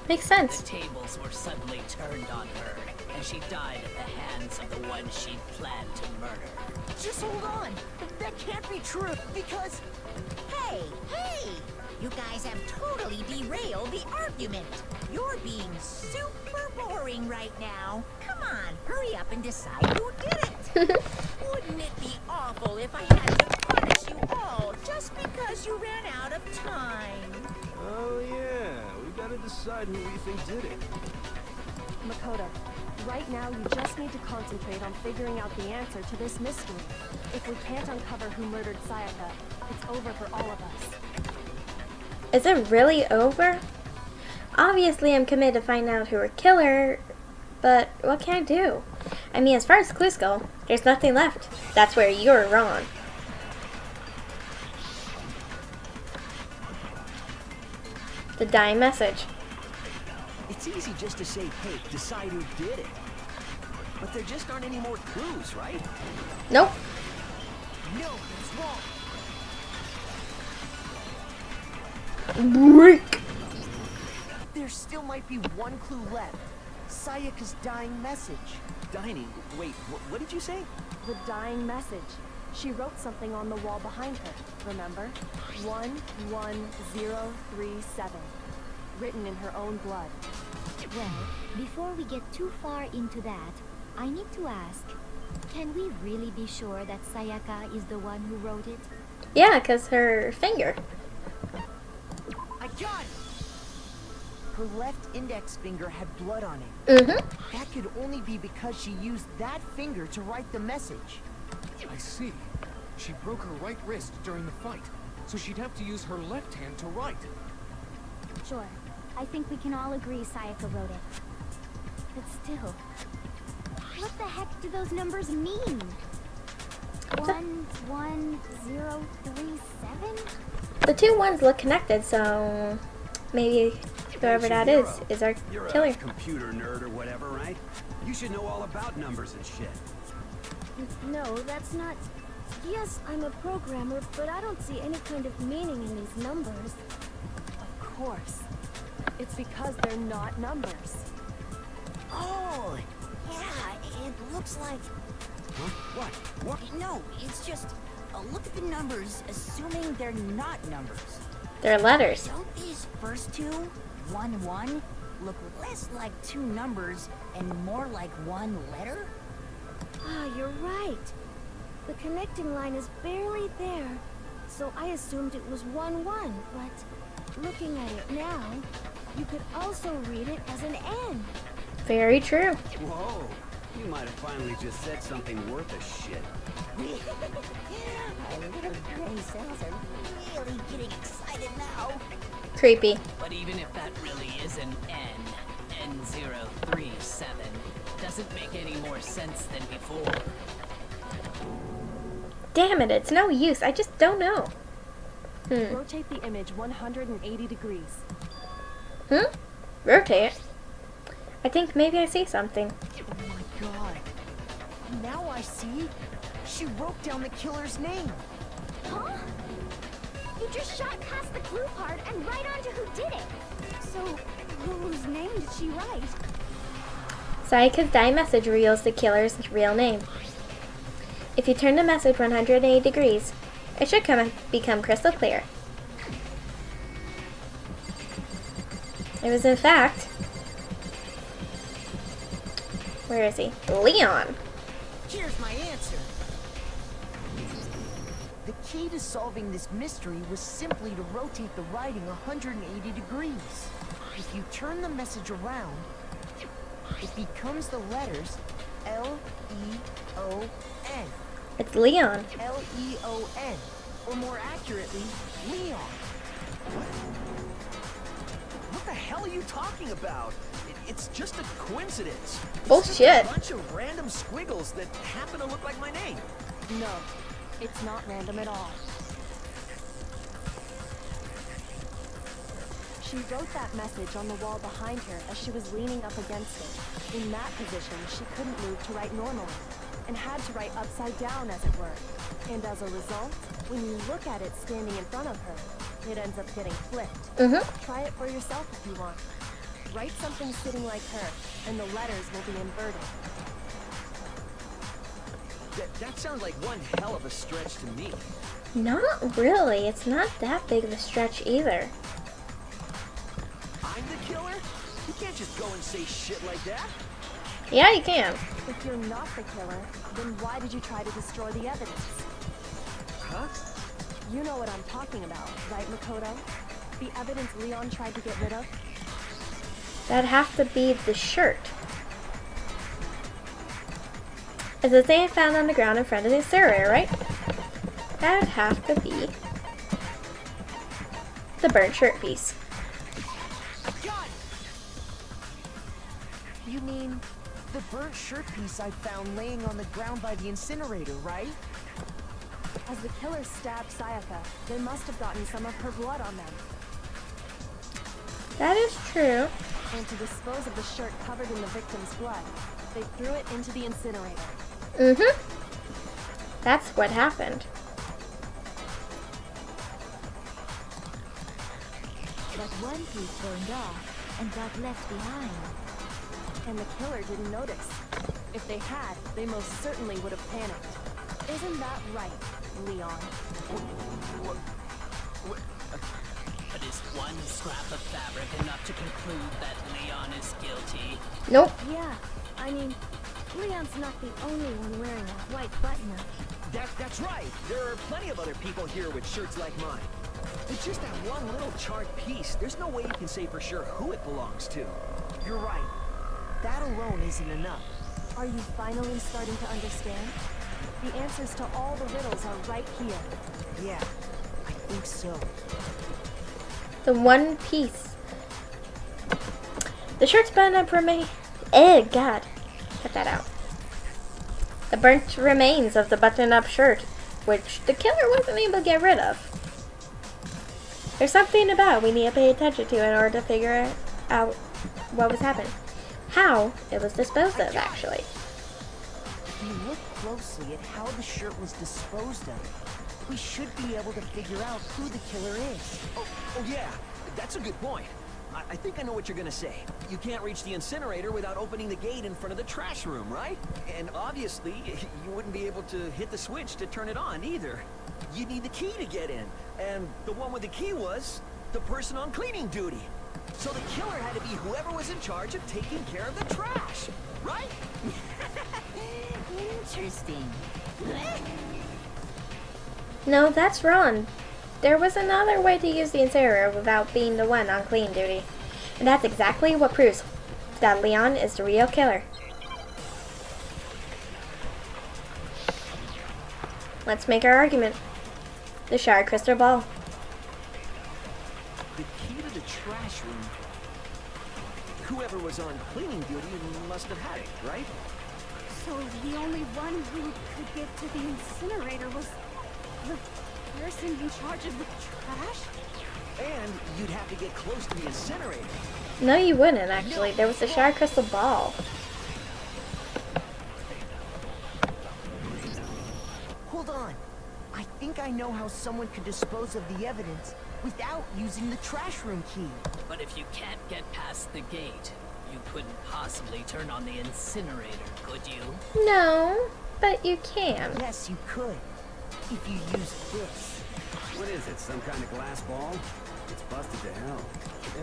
Makes sense. The tables were suddenly turned on her, and she died at the hands of the one she planned to murder. Just hold on! That can't be true, because... Hey! You guys have totally derailed the argument. You're being super boring right now. Come on, hurry up and decide who did it. Wouldn't it be awful if I had to punish you all just because you ran out of time? Oh yeah, we gotta decide who we think did it. Makoto, right now you just need to concentrate on figuring out the answer to this mystery. If we can't uncover who murdered Sayaka, it's over for all of us. Is it really over? Obviously, I'm committed to find out who her killer, but what can I do? I mean, as far as clues go, there's nothing left. That's where you're wrong. The dying message. It's easy just to say, hey, decide who did it. But there just aren't any more clues, right? Nope. No, that's wrong. Break. There still might be one clue left. Sayaka's dying message. Dining? Wait, what did you say? The dying message. She wrote something on the wall behind her, remember? 11037. Written in her own blood. Well, before we get too far into that, I need to ask, can we really be sure that Sayaka is the one who wrote it? Yeah, because her finger. I got it! Her left index finger had blood on it. Mm-hmm. That could only be because she used that finger to write the message. I see. She broke her right wrist during the fight, so she'd have to use her left hand to write. Sure. I think we can all agree Sayaka wrote it. But still, what the heck do those numbers mean? 11037? The two ones look connected, so maybe whoever that is our You're killer. a computer nerd or whatever, right? You should know all about numbers and shit. No, that's not... Yes, I'm a programmer, but I don't see any kind of meaning in these numbers. Of course. It's because they're not numbers. Oh, yeah, it looks like... Huh? What? No, it's just... look at the numbers, assuming they're not numbers. They're letters. Don't these first two, 1-1, look less like two numbers and more like one letter? Ah, you're right. The connecting line is barely there, so I assumed it was 1-1, but looking at it now, you could also read it as an N. Very true. Whoa, you might have finally just said something worth a shit. Our little gray cells are really getting excited now. Creepy. But even if that really is an N037, doesn't make any more sense than before. Damn it, it's no use. I just don't know. Rotate the image 180 degrees. Rotate. I think maybe I see something. Oh my god. Now I see. She wrote down the killer's name. Huh? You just shot past the clue part and right onto who did it. So, whose name did she write? Sayaka's dying message reveals the killer's real name. If you turn the message 180 degrees, it should become crystal clear. It was in fact... Where is he? Leon! Here's my answer. The key to solving this mystery was simply to rotate the writing 180 degrees. If you turn the message around, it becomes the letters, L-E-O-N. It's Leon. L-E-O-N. Or more accurately, Leon. What the hell are you talking about? It's just a coincidence. Bullshit. It's just a bunch of random squiggles that happen to look like my name. No, it's not random at all. She wrote that message on the wall behind her as she was leaning up against it. In that position, she couldn't move to write normally, and had to write upside down, as it were. And as a result, when you look at it standing in front of her, it ends up getting flipped. Try it for yourself if you want. Write something sitting like her, and the letters will be inverted. That sounds like one hell of a stretch to me. Not really. It's not that big of a stretch either. I'm the killer? You can't just go and say shit like that. Yeah, you can. If you're not the killer, then why did you try to destroy the evidence? Huh? You know what I'm talking about, right, Makoto? The evidence Leon tried to get rid of? That'd have to be the shirt. It's the same found on the ground in front of the incinerator, right? That'd have to be the burnt shirt piece. You mean the burnt shirt piece I found laying on the ground by the incinerator, right? As the killer stabbed Sayaka, they must have gotten some of her blood on them. That is true. And to dispose of the shirt covered in the victim's blood, they threw it into the incinerator. That's what happened. But one piece burned off and got left behind. And the killer didn't notice. If they had, they most certainly would have panicked. Isn't that right, Leon? But is one scrap of fabric enough to conclude that Leon is guilty? Nope. Yeah, I mean, Leon's not the only one wearing a white button-up. That's right. There are plenty of other people here with shirts like mine. With just that one little charred piece, there's no way you can say for sure who it belongs to. You're right. That alone isn't enough. Are you finally starting to understand? The answers to all the riddles are right here. Yeah, I think so. The one piece. The shirt's button up remain. God. Cut that out. The burnt remains of the button-up shirt, which the killer wasn't able to get rid of. There's something about we need to pay attention to in order to figure out what was happening. How it was disposed of, actually. If you look closely at how the shirt was disposed of, we should be able to figure out who the killer is. Oh yeah, that's a good point. I think I know what you're gonna say. You can't reach the incinerator without opening the gate in front of the trash room, right? And obviously, you wouldn't be able to hit the switch to turn it on either. You'd need the key to get in. And the one with the key was the person on cleaning duty. So the killer had to be whoever was in charge of taking care of the trash, right? Interesting. No, that's wrong. There was another way to use the incinerator without being the one on clean duty. And that's exactly what proves that Leon is the real killer. Let's make our argument. The shattered crystal ball. The key to the trash room. Whoever was on cleaning duty must have had it, right? So the only one who could get to the incinerator was the person in charge of the trash? And you'd have to get close to the incinerator. No, you wouldn't, actually. There was the shattered crystal ball. Hold on. I think I know how someone could dispose of the evidence without using the trash room key. But if you can't get past the gate, you couldn't possibly turn on the incinerator, could you? No, but you can. Yes, you could. If you use this. What is it, some kind of glass ball? It's busted to hell.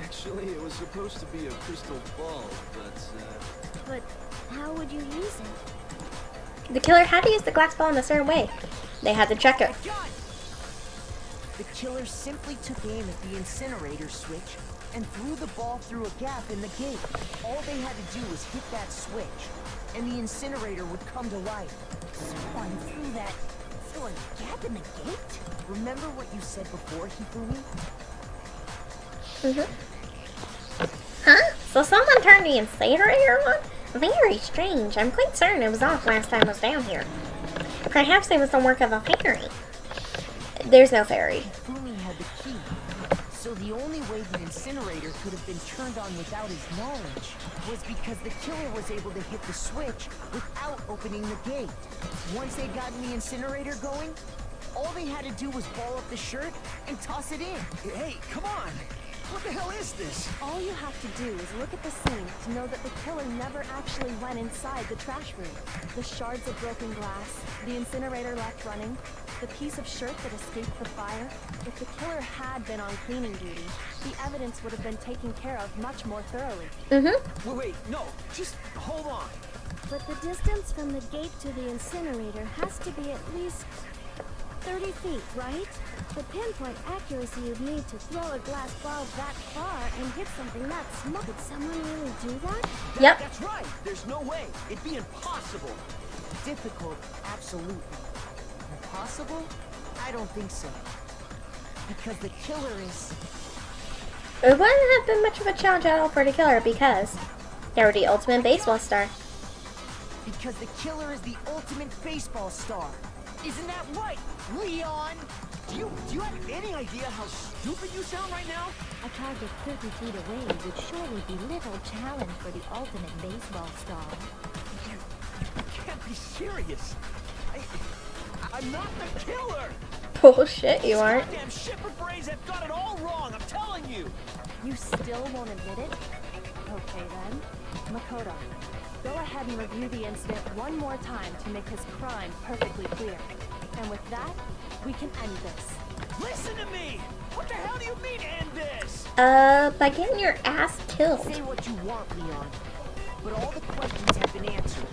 Actually, it was supposed to be a crystal ball, But how would you use it? The killer had to use the glass ball in a certain way. They had to check it. The killer simply took aim at the incinerator switch and threw the ball through a gap in the gate. All they had to do was hit that switch, and the incinerator would come to life. Someone threw that through a gap in the gate? Remember what you said before, Hifumi? Huh? So someone turned the incinerator on? Very strange. I'm quite certain it was off last time I was down here. Perhaps it was the work of a fairy. There's no fairy. Hifumi had the key, so the only way the incinerator could have been turned on without his knowledge was because the killer was able to hit the switch without opening the gate. Once they'd gotten the incinerator going, all they had to do was ball up the shirt and toss it in. Hey, come on! What the hell is this? All you have to do is look at the scene to know that the killer never actually went inside the trash room. The shards of broken glass, the incinerator left running, the piece of shirt that escaped the fire. If the killer had been on cleaning duty, the evidence would have been taken care of much more thoroughly. Wait, no, just hold on. But the distance from the gate to the incinerator has to be at least 30 feet, right? The pinpoint accuracy you'd need to throw a glass ball that far and hit something that small. Could someone really do that? Yep. That's right. There's no way. It'd be impossible. Difficult, absolutely. Impossible? I don't think so. Because the killer is... It wouldn't have been much of a challenge at all for the killer because they were the ultimate baseball star. Because the killer is the ultimate baseball star. Isn't that right, Leon? Do you have any idea how stupid you sound right now? A target 30 feet away would surely be little challenge for the ultimate baseball star. You can't be serious. I'm not the killer. Bullshit, you aren't. Goddamn shipper brains have got it all wrong. I'm telling you. You still won't admit it? Okay then. Makoto, go ahead and review the incident one more time to make his crime perfectly clear. And with that, we can end this. Listen to me! What the hell do you mean end this? By getting your ass killed. Say what you want, Leon. But all the questions have been answered,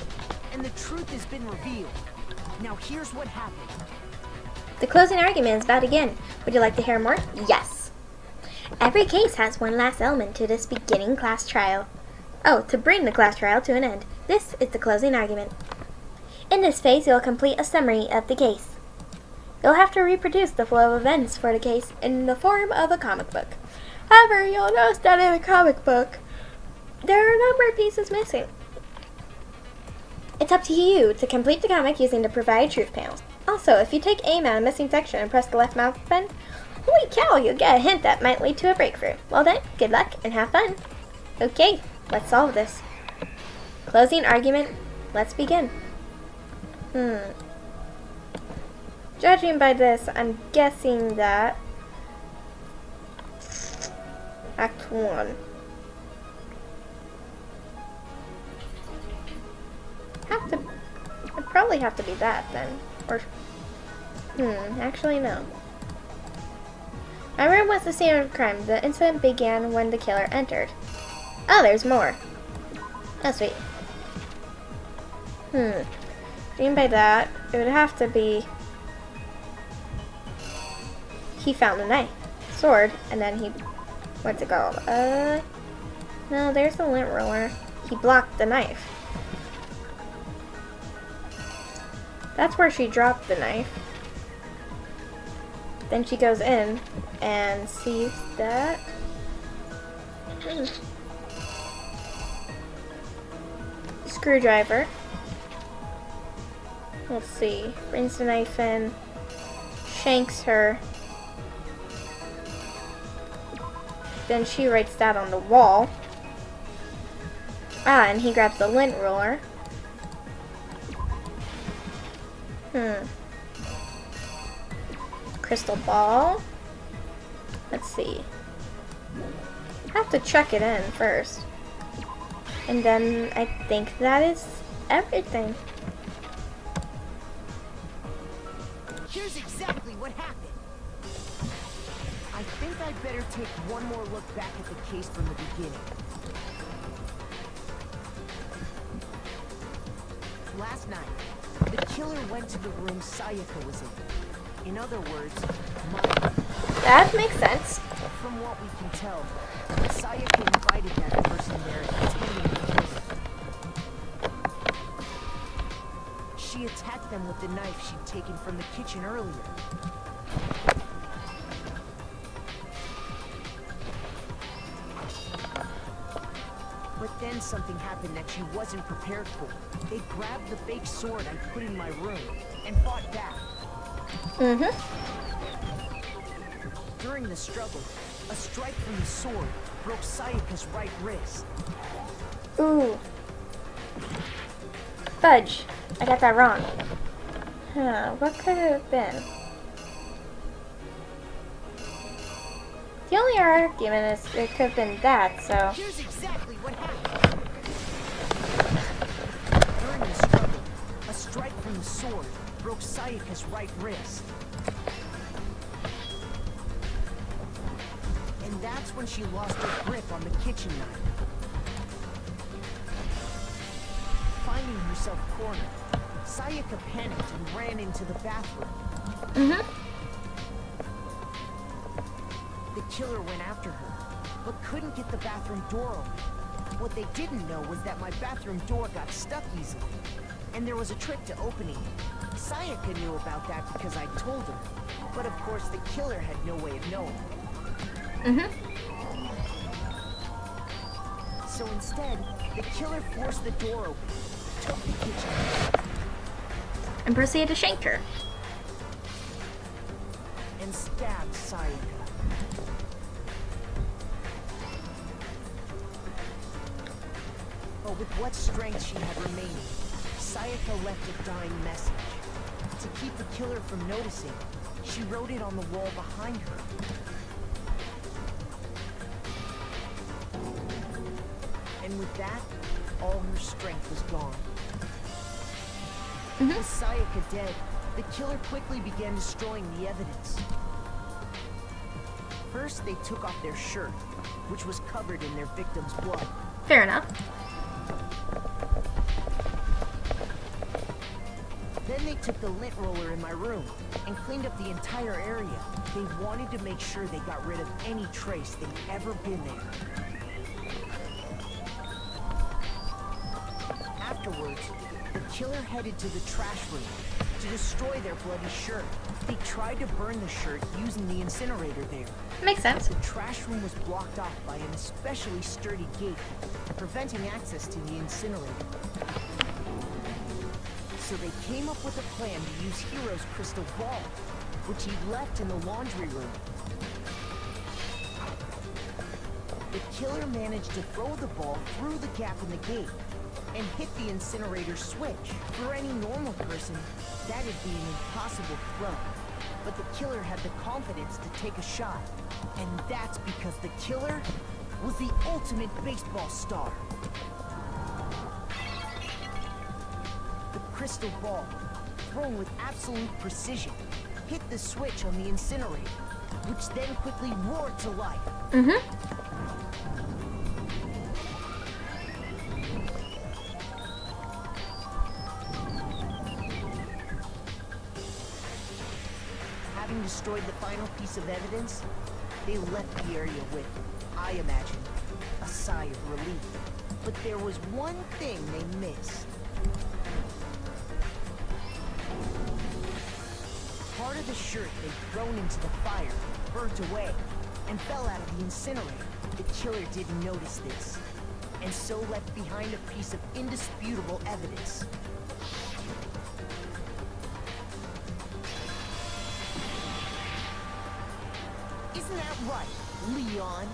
and the truth has been revealed. Now here's what happened. The closing argument is about to begin. Would you like to hear more? Yes. Every case has one last element to this beginning class trial. Oh, to bring the class trial to an end, this is the closing argument. In this phase, you'll complete a summary of the case. You'll have to reproduce the flow of events for the case in the form of a comic book. However, you'll notice that in the comic book, there are a number of pieces missing. It's up to you to complete the comic using the provided truth panels. Also, if you take aim at a missing section and press the left mouse button, holy cow, you'll get a hint that might lead to a breakthrough. Well then, good luck and have fun. Okay, let's solve this. Closing argument, let's begin. Judging by this, I'm guessing that Act 1. It'd probably have to be that then. Or, actually no. My room was the scene of crime. The incident began when the killer entered. Oh, there's more. Oh, sweet. Judging by that, it would have to be he found the knife, sword, and then he, what's it called? No, there's the lint roller. He blocked the knife. That's where she dropped the knife. Then she goes in and sees that. Screwdriver. Let's see. Brings the knife in. Shanks her. Then she writes that on the wall. And he grabs the lint roller. Crystal ball. Let's see. I have to chuck it in first. And then I think that is everything. Here's exactly what happened. I think I'd better take one more look back at the case from the beginning. Last night, the killer went to the room Sayaka was in. In other words, mine. That makes sense. From what we can tell, Sayaka invited that person there attending the visit. She attacked them with the knife she'd taken from the kitchen earlier. But then something happened that she wasn't prepared for. They grabbed the fake sword I put in my room and fought back. During the struggle, a strike from the sword broke Sayaka's right wrist. Ooh. Fudge. I got that wrong. Huh, what could it have been? The only argument is it could have been that, so... Here's exactly what happened. During the struggle, a strike from the sword broke Sayaka's right wrist. And that's when she lost her grip on the kitchen knife. Finding herself cornered, Sayaka panicked and ran into the bathroom. The killer went after her, but couldn't get the bathroom door open. What they didn't know was that my bathroom door got stuck easily, and there was a trick to opening it. Sayaka knew about that because I told her, but of course the killer had no way of knowing. So instead, the killer forced the door open, took the kitchen, and proceeded to shank her. and stabbed Sayaka. But with what strength she had remaining, Sayaka left a dying message. To keep the killer from noticing, she wrote it on the wall behind her. And with that, all her strength was gone. With Sayaka dead, the killer quickly began destroying the evidence. First, they took off their shirt, which was covered in their victim's blood. Fair enough. Then they took the lint roller in my room and cleaned up the entire area. They wanted to make sure they got rid of any trace they'd ever been there. Afterwards, the killer headed to the trash room to destroy their bloody shirt. They tried to burn the shirt using the incinerator there. Makes sense. The trash room was blocked off by an especially sturdy gate, preventing access to the incinerator. So they came up with a plan to use Hiro's crystal ball, which he left in the laundry room. The killer managed to throw the ball through the gap in the gate and hit the incinerator switch. For any normal person, that'd be an impossible throw. But the killer had the confidence to take a shot. And that's because the killer was the ultimate baseball star. The crystal ball, thrown with absolute precision, hit the switch on the incinerator, which then quickly roared to life. Having destroyed the final piece of evidence, they left the area with, I imagine, a sigh of relief. But there was one thing they missed. Part of the shirt they'd thrown into the fire burnt away and fell out of the incinerator. The killer didn't notice this, and so left behind a piece of indisputable evidence. Isn't that right, Leon?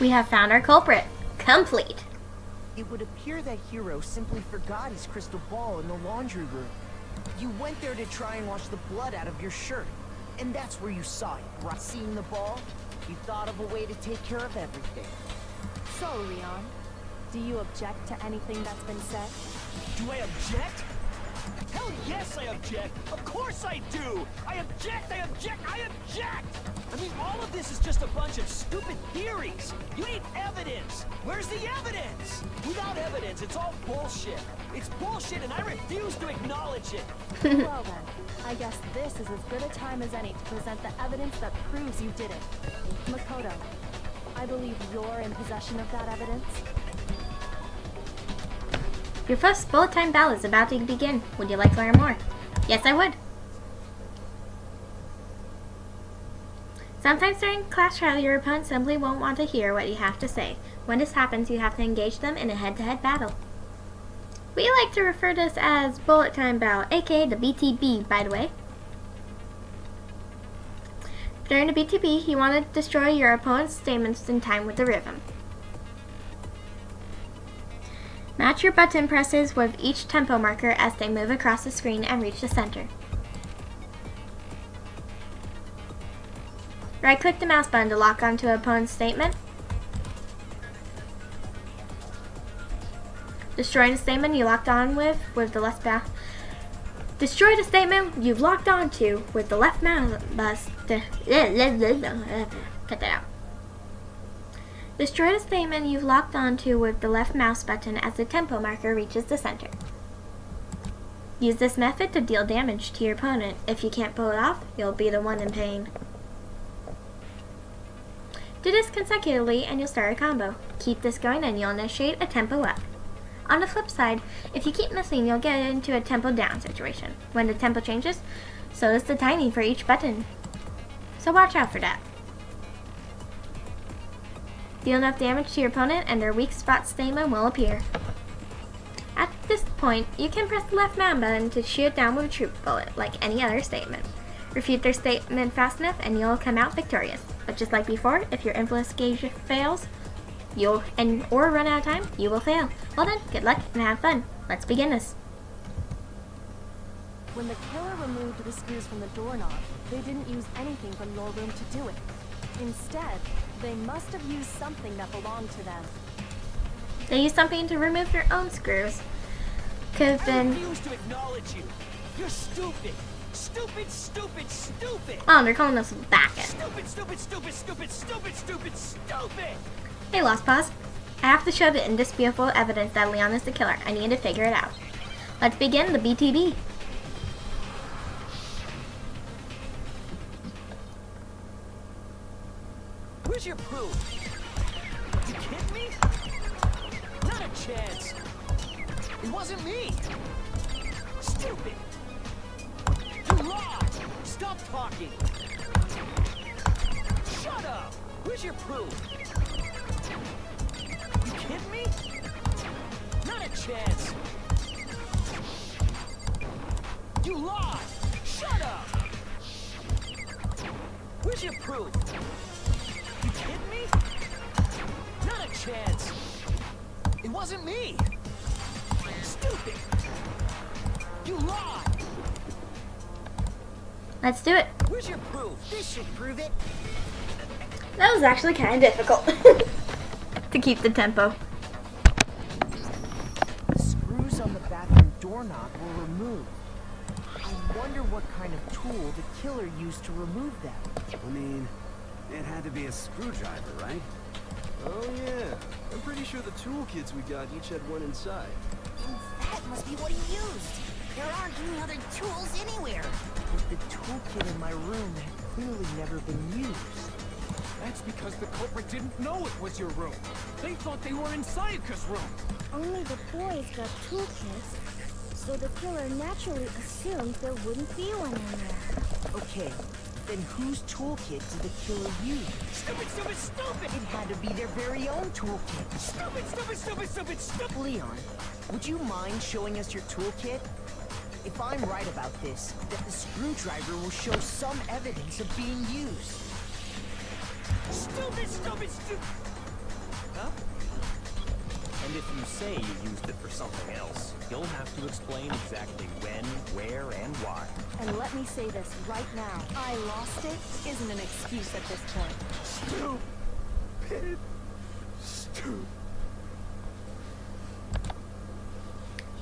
We have found our culprit. Complete. It would appear that Hiro simply forgot his crystal ball in the laundry room. You went there to try and wash the blood out of your shirt, and that's where you saw it, right? Seeing the ball, you thought of a way to take care of everything. So, Leon, do you object to anything that's been said? Do I object? Hell yes, I object! Of course I do! I object! I object! I object! I mean, all of this is just a bunch of stupid theories! You need evidence! Where's the evidence? Without evidence, it's all bullshit! It's bullshit and I refuse to acknowledge it! Well then, I guess this is as good a time as any to present the evidence that proves you did it. Makoto, I believe you're in possession of that evidence. Your first bullet time battle is about to begin. Would you like to learn more? Yes, I would. Sometimes during class trial, your opponent simply won't want to hear what you have to say. When this happens, you have to engage them in a head-to-head battle. We like to refer to this as bullet time battle, aka the BTB, by the way. During the BTB, you want to destroy your opponent's statements in time with the rhythm. Match your button presses with each tempo marker as they move across the screen and reach the center. Right-click the mouse button to lock onto an opponent's statement. Destroy the statement you locked on with the left mouse. Destroy the statement you've locked onto with the left mouse. Cut that out. Destroy the statement you've locked onto with the left mouse button as the tempo marker reaches the center. Use this method to deal damage to your opponent. If you can't pull it off, you'll be the one in pain. Do this consecutively and you'll start a combo. Keep this going and you'll initiate a tempo up. On the flip side, if you keep missing, you'll get into a tempo down situation. When the tempo changes, so does the timing for each button. So watch out for that. Deal enough damage to your opponent and their weak spot statement will appear. At this point, you can press the left mouse button to shoot down with a troop bullet, like any other statement. Refute their statement fast enough and you'll come out victorious. But just like before, if your influence gauge fails, or run out of time, you will fail. Well then, good luck and have fun. Let's begin this. When the killer removed the screws from the doorknob, they didn't use anything from your room to do it. Instead, they must have used something that belonged to them. They used something to remove their own screws. Could have been... I refuse to acknowledge you. You're stupid. Stupid, stupid, stupid. Oh, they're calling us back at. Stupid, stupid, stupid, stupid, stupid, stupid, stupid. Hey, Lost Paws. I have to show the indisputable evidence that Leon is the killer. I need to figure it out. Let's begin the BTB. Where's your proof? You kidding me? Not a chance. It wasn't me. Stupid. You lied. Stop talking. Shut up. Where's your proof? You kidding me? Not a chance. You lied. Shut up. Where's your proof? You kidding me? Not a chance. It wasn't me. Stupid. You lied. Let's do it. Where's your proof? This should prove it. That was actually kind of difficult to keep the tempo. The screws on the bathroom doorknob were removed. I wonder what kind of tool the killer used to remove them. I mean, it had to be a screwdriver, right? Oh yeah, I'm pretty sure the toolkits we got each had one inside. That must be what he used. There aren't any other tools anywhere. But the toolkit in my room had clearly never been used. That's because the culprit didn't know it was your room. They thought they were in Sayaka's room. Only the boys got toolkits, so the killer naturally assumed there wouldn't be one in there. Okay, then whose toolkit did the killer use? Stupid, stupid, stupid. It had to be their very own toolkit. Stupid, stupid, stupid, stupid, stupid. Leon, would you mind showing us your toolkit? If I'm right about this, that the screwdriver will show some evidence of being used. Stupid, stupid, stupid. Huh? And if you say you used it for something else, you'll have to explain exactly when, where, and why. And let me say this right now. I lost it isn't an excuse at this point. Stupid. Stupid.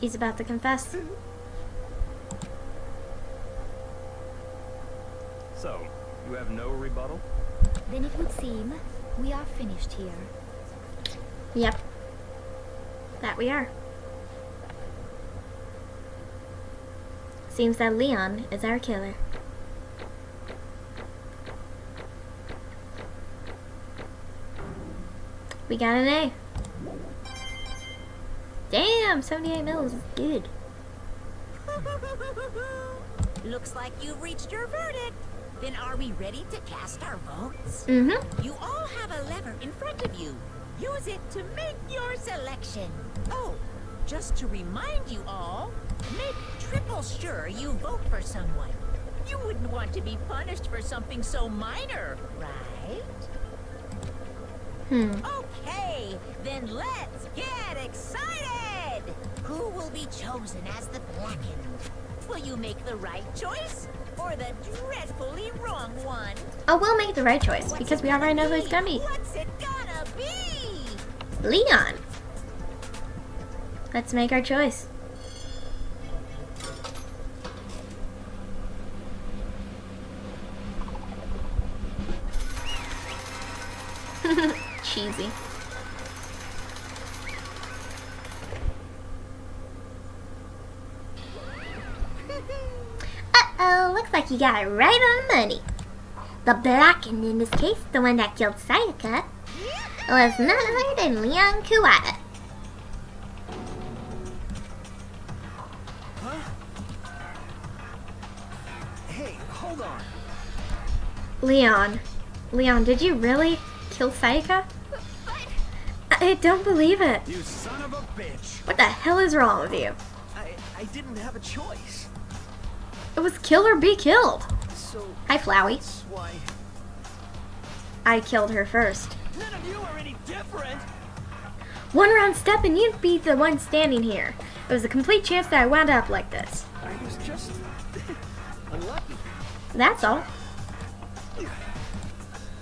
He's about to confess. So, you have no rebuttal? Then it would seem we are finished here. Yep. That we are. Seems that Leon is our killer. We got an A. Damn, 78 mils is good. Looks like you've reached your verdict. Then are we ready to cast our votes? Mm-hmm. You all have a lever in front of you. Use it to make your selection. Oh, just to remind you all, make triple sure you vote for someone. You wouldn't want to be punished for something so minor, right? Okay, then let's get excited! Who will be chosen as the Blackened? Will you make the right choice? Or the dreadfully wrong one? Oh, we'll make the right choice, because we already know who it's gonna be. What's it gonna be? Leon! Let's make our choice. Cheesy. Uh-oh, looks like you got it right on the money. The Blackened, in this case, the one that killed Sayaka, was none other than Leon Kuwata. Huh? Hey, hold on. Leon, did you really kill Sayaka? I don't believe it. You son of a bitch. What the hell is wrong with you? I didn't have a choice. It was kill or be killed. So Hi, Flowey. that's why. I killed her first. None of you are any different. One round step and you'd be the one standing here. It was a complete chance that I wound up like this. I was just unlucky. That's all.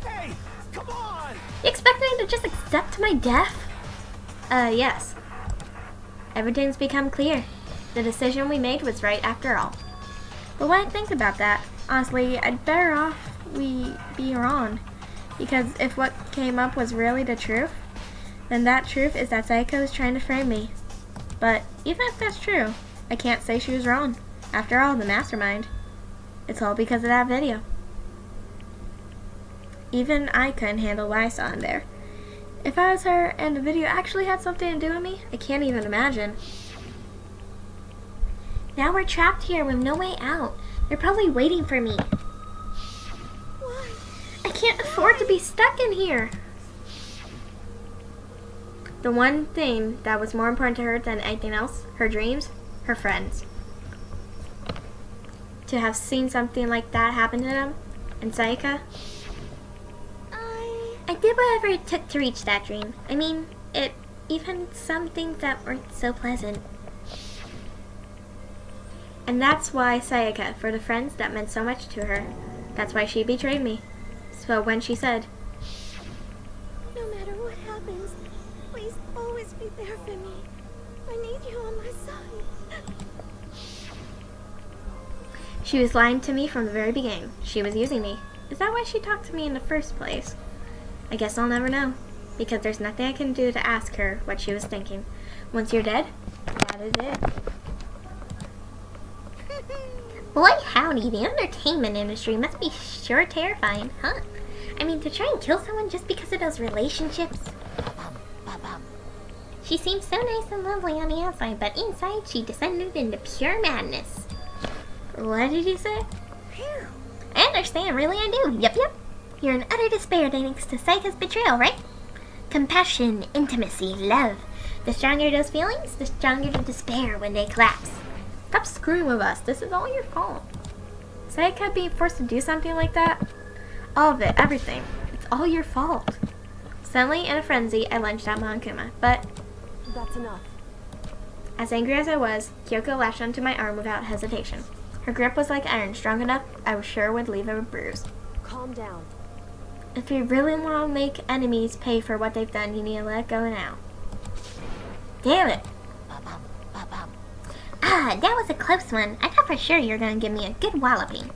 Hey, come on! You expect me to just accept my death? Yes. Everything's become clear. The decision we made was right after all. But when I think about that, honestly, I'd better off we be wrong. Because if what came up was really the truth, then that truth is that Sayaka was trying to frame me. But even if that's true, I can't say she was wrong. After all, the mastermind. It's all because of that video. Even I couldn't handle what I saw in there. If I was her and the video actually had something to do with me, I can't even imagine. Now we're trapped here with no way out. They're probably waiting for me. Why? I can't afford to be stuck in here. The one thing that was more important to her than anything else, her dreams, her friends. To have seen something like that happen to them, and Sayaka, I did whatever it took to reach that dream. I mean, even some things that weren't so pleasant. And that's why Sayaka, for the friends that meant so much to her, that's why she betrayed me. So when she said, No matter what happens, please always be there for me. I need you on my side. she was lying to me from the very beginning. She was using me. Is that why she talked to me in the first place? I guess I'll never know, because there's nothing I can do to ask her what she was thinking. Once you're dead, that is it. Boy, howdy, the entertainment industry must be sure terrifying, huh? I mean, to try and kill someone just because of those relationships. She seemed so nice and lovely on the outside, but inside she descended into pure madness. What did you say? I understand, really I do. Yep. You're in utter despair thanks to Sayaka's betrayal, right? Compassion, intimacy, love. The stronger those feelings, the stronger the despair when they collapse. Stop screwing with us. This is all your fault. Sayaka being forced to do something like that? All of it, everything. It's all your fault. Suddenly, in a frenzy, I lunged at Monokuma, but That's enough. as angry as I was, Kyoko lashed onto my arm without hesitation. Her grip was like iron, strong enough I was sure would leave a bruise. Calm down. If you really want to make enemies pay for what they've done, you need to let go now. Damn it! Ah, that was a close one. I thought for sure you were going to give me a good walloping.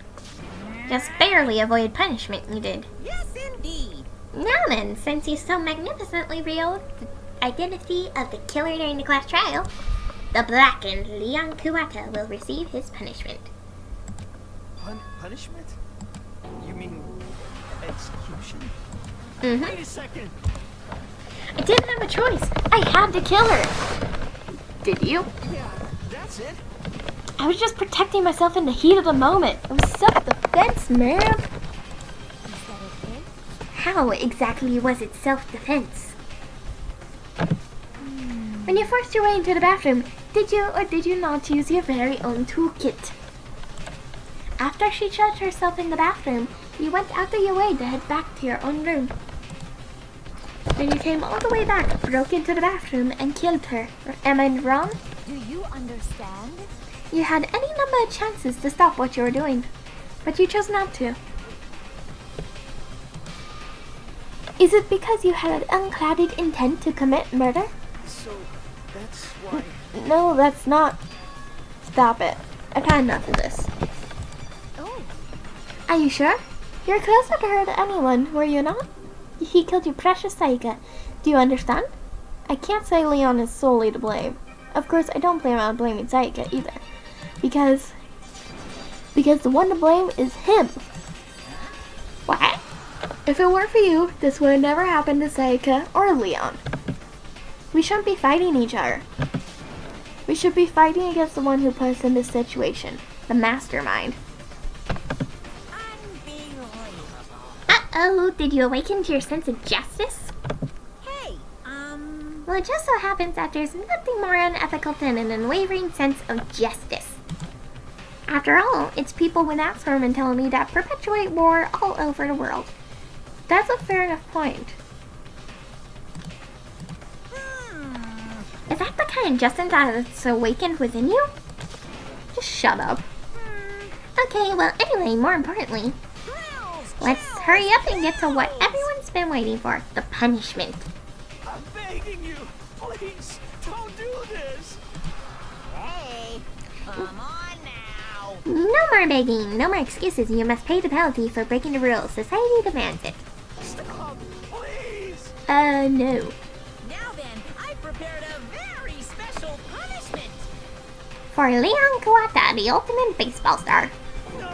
Just barely avoided punishment, you did. Yes, indeed. Now then, since you so magnificently revealed the identity of the killer during the class trial, the Blackened Leon Kuwata will receive his punishment. Punishment? You mean execution? Mm-hmm. Wait a second. I didn't have a choice. I had to kill her. Did you? Yeah, that's it. I was just protecting myself in the heat of the moment. It was self-defense, man. Is that okay? How exactly was it self-defense? When you forced your way into the bathroom, did you or did you not use your very own toolkit? After she shut herself in the bathroom, you went out of your way to head back to your own room. Then you came all the way back, broke into the bathroom, and killed her. Am I wrong? Do you understand? You had any number of chances to stop what you were doing, but you chose not to. Is it because you had an unclouded intent to commit murder? So, that's why... No, that's not. Stop it. I've had enough of this. Oh. Are you sure? You're closer to her than anyone, were you not? He killed your precious Sayaka. Do you understand? I can't say Leon is solely to blame. Of course, I don't plan on blaming Sayaka either. Because the one to blame is him. What? If it weren't for you, this would have never happened to Sayaka or Leon. We shouldn't be fighting each other. We should be fighting against the one who put us in this situation. The mastermind. Uh-oh, did you awaken to your sense of justice? Hey, Well, it just so happens that there's nothing more unethical than an unwavering sense of justice. After all, it's people without sworn mentality that perpetuate war all over the world. That's a fair enough point. Is that the kind of justice that's awakened within you? Just shut up. Okay, well, anyway, more importantly, let's hurry up and get to what everyone's been waiting for, the punishment. I'm begging you, please, don't do this. hey, come on now. No more begging, no more excuses. You must pay the penalty for breaking the rules. Society demands it. Stop, please. No. Now then, I've prepared a very special punishment. For Leon Kawata, the ultimate baseball star. No.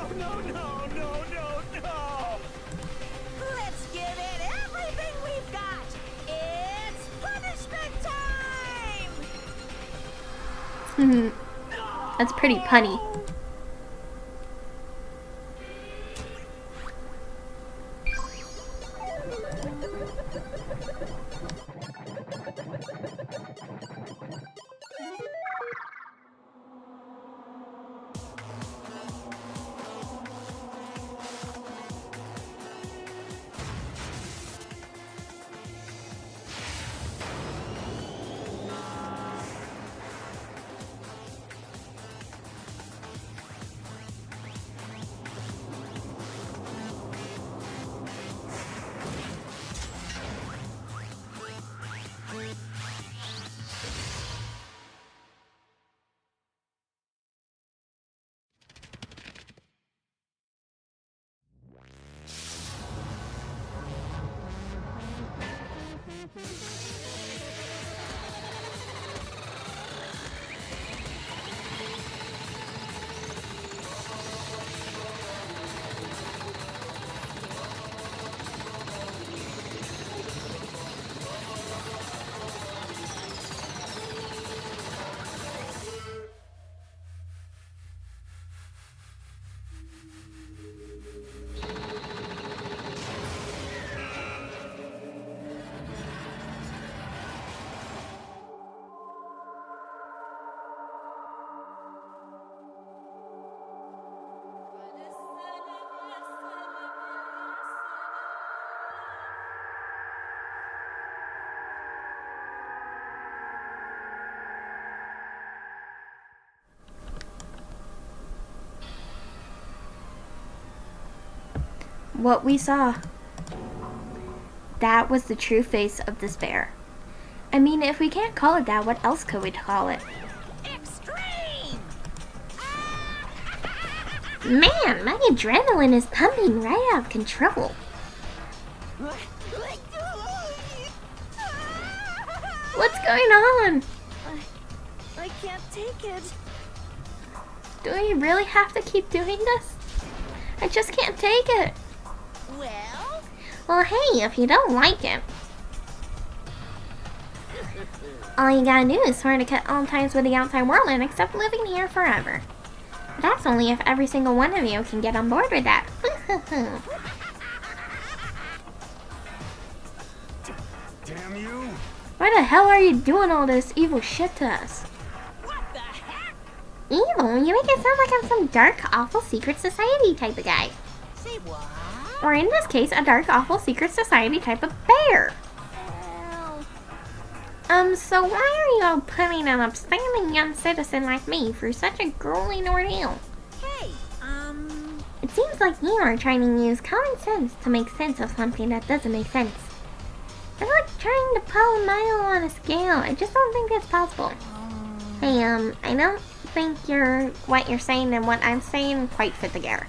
Let's give it everything we've got. It's punishment time. That's pretty punny. What we saw, that was the true face of despair. I mean, if we can't call it that, what else could we call it? Extreme! Man, my adrenaline is pumping right out of control. What's going on? I can't take it. Do we really have to keep doing this? I just can't take it. Well? Well, hey, if you don't like it. All you gotta do is swear to cut all ties with the outside world and accept living here forever. But that's only if every single one of you can get on board with that. Damn you! Why the hell are you doing all this evil shit to us? What the heck? Evil? You make it sound like I'm some dark, awful secret society type of guy. Say what? Or in this case, a dark, awful secret society type of bear. So why are you all putting an upstanding young citizen like me through such a grueling ordeal? Hey, It seems like you are trying to use common sense to make sense of something that doesn't make sense. It's like trying to pull a mile on a scale. I just don't think it's possible. Hey, I don't think what you're saying and what I'm saying quite fit together.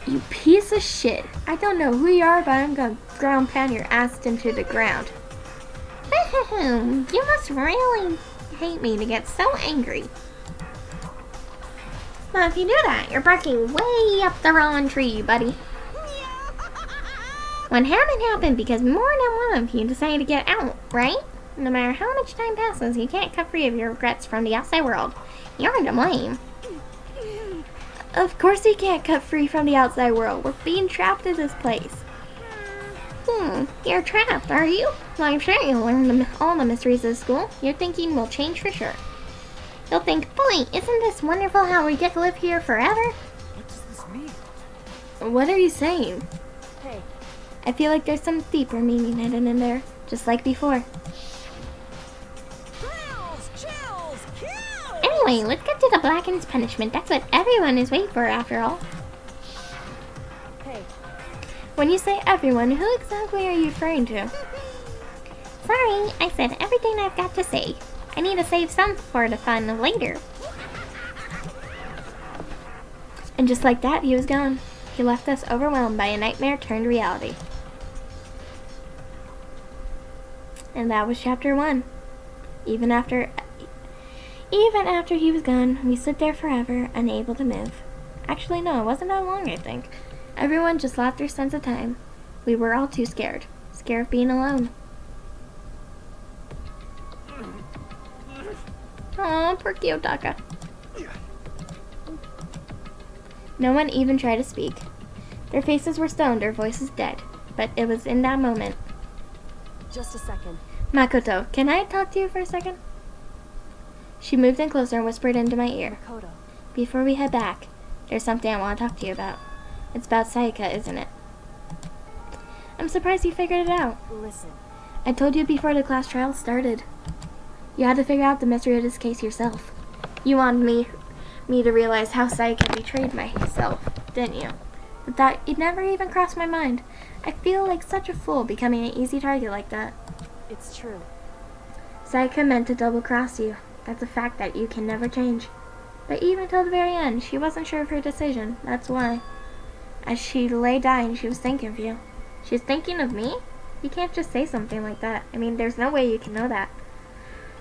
You piece of shit. I don't know who you are, but I'm gonna ground pound your ass into the ground. You must really hate me to get so angry. Well, if you do that, you're barking way up the wrong tree, buddy. What happened because more than one of you decided to get out, right? No matter how much time passes, you can't cut free of your regrets from the outside world. You're to blame. Of course you can't cut free from the outside world. We're being trapped in this place. You're trapped, are you? Well, I'm sure you'll learn all the mysteries of school. Your thinking will change for sure. You'll think, boy, isn't this wonderful how we get to live here forever? What does this mean? What are you saying? Hey. I feel like there's some deeper meaning hidden in there, just like before. Anyway, let's get to the Blackened's punishment. That's what everyone is waiting for, after all. Hey. When you say everyone, who exactly are you referring to? Sorry, I said everything I've got to say. I need to save some for the fun later. And just like that, he was gone. He left us overwhelmed by a nightmare turned reality. And that was chapter 1. Even after he was gone, we stood there forever, unable to move. Actually, no, it wasn't that long, I think. Everyone just lost their sense of time. We were all too scared. Scared of being alone. Aw, poor Kiyotaka. No one even tried to speak. Their faces were stone, their voices dead. But it was in that moment. Just a second. Makoto, can I talk to you for a second? She moved in closer and whispered into my ear. Makoto. Before we head back, there's something I want to talk to you about. It's about Sayaka, isn't it? I'm surprised you figured it out. Listen. I told you before the class trial started. You had to figure out the mystery of this case yourself. You wanted me to realize how Sayaka betrayed myself, didn't you? But that it never even crossed my mind. I feel like such a fool becoming an easy target like that. It's true. Sayaka meant to double-cross you. That's a fact that you can never change. But even till the very end, she wasn't sure of her decision. That's why. As she lay dying, she was thinking of you. She was thinking of me? You can't just say something like that. I mean, there's no way you can know that.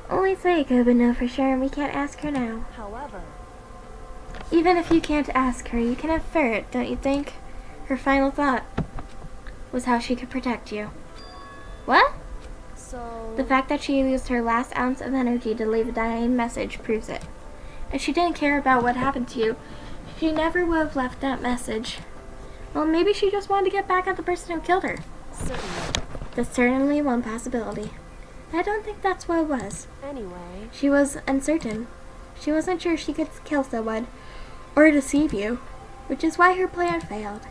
Only Sayaka would know for sure, and we can't ask her now. However, even if you can't ask her, you can infer it, don't you think? Her final thought was how she could protect you. What? So... The fact that she used her last ounce of energy to leave a dying message proves it. If she didn't care about what happened to you, she never would have left that message. Well, maybe she just wanted to get back at the person who killed her. Certainly. That's certainly one possibility. I don't think that's what it was. Anyway... She was uncertain. She wasn't sure she could kill someone or deceive you, which is why her plan failed.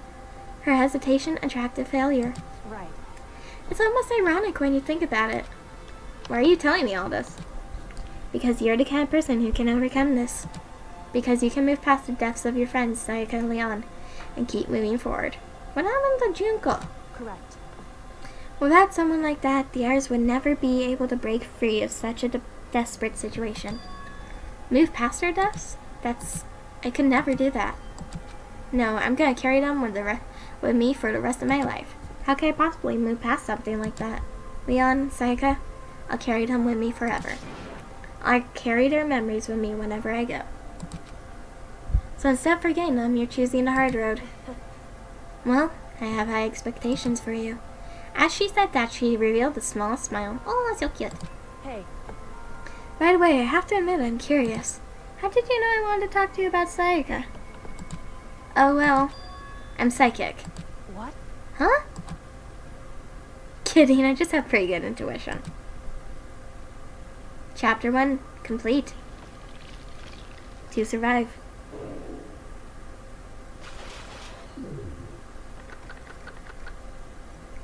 Her hesitation attracted failure. Right. It's almost ironic when you think about it. Why are you telling me all this? Because you're the kind of person who can overcome this. Because you can move past the deaths of your friends, Sayaka and Leon, and keep moving forward. What happened to Junko? Correct. Without someone like that, the others would never be able to break free of such a desperate situation. Move past their deaths? I could never do that. No, I'm gonna carry them with me for the rest of my life. How can I possibly move past something like that? Leon, Sayaka, I'll carry them with me forever. I carry their memories with me whenever I go. So instead of forgetting them, you're choosing the hard road. Well, I have high expectations for you. As she said that, she revealed the smallest smile. Oh, so cute. Hey. By the way, I have to admit I'm curious. How did you know I wanted to talk to you about Sayaka? Oh well, I'm psychic. What? Huh? Kidding, I just have pretty good intuition. Chapter 1 complete. 2 survive.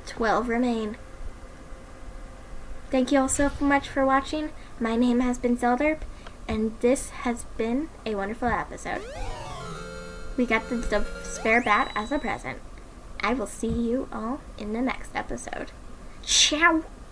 "12 remain. Thank you all so much for watching. My name has been Zelderp, and this has been a wonderful episode. We got the spare bat as a present. I will see you all in the next episode. Ciao!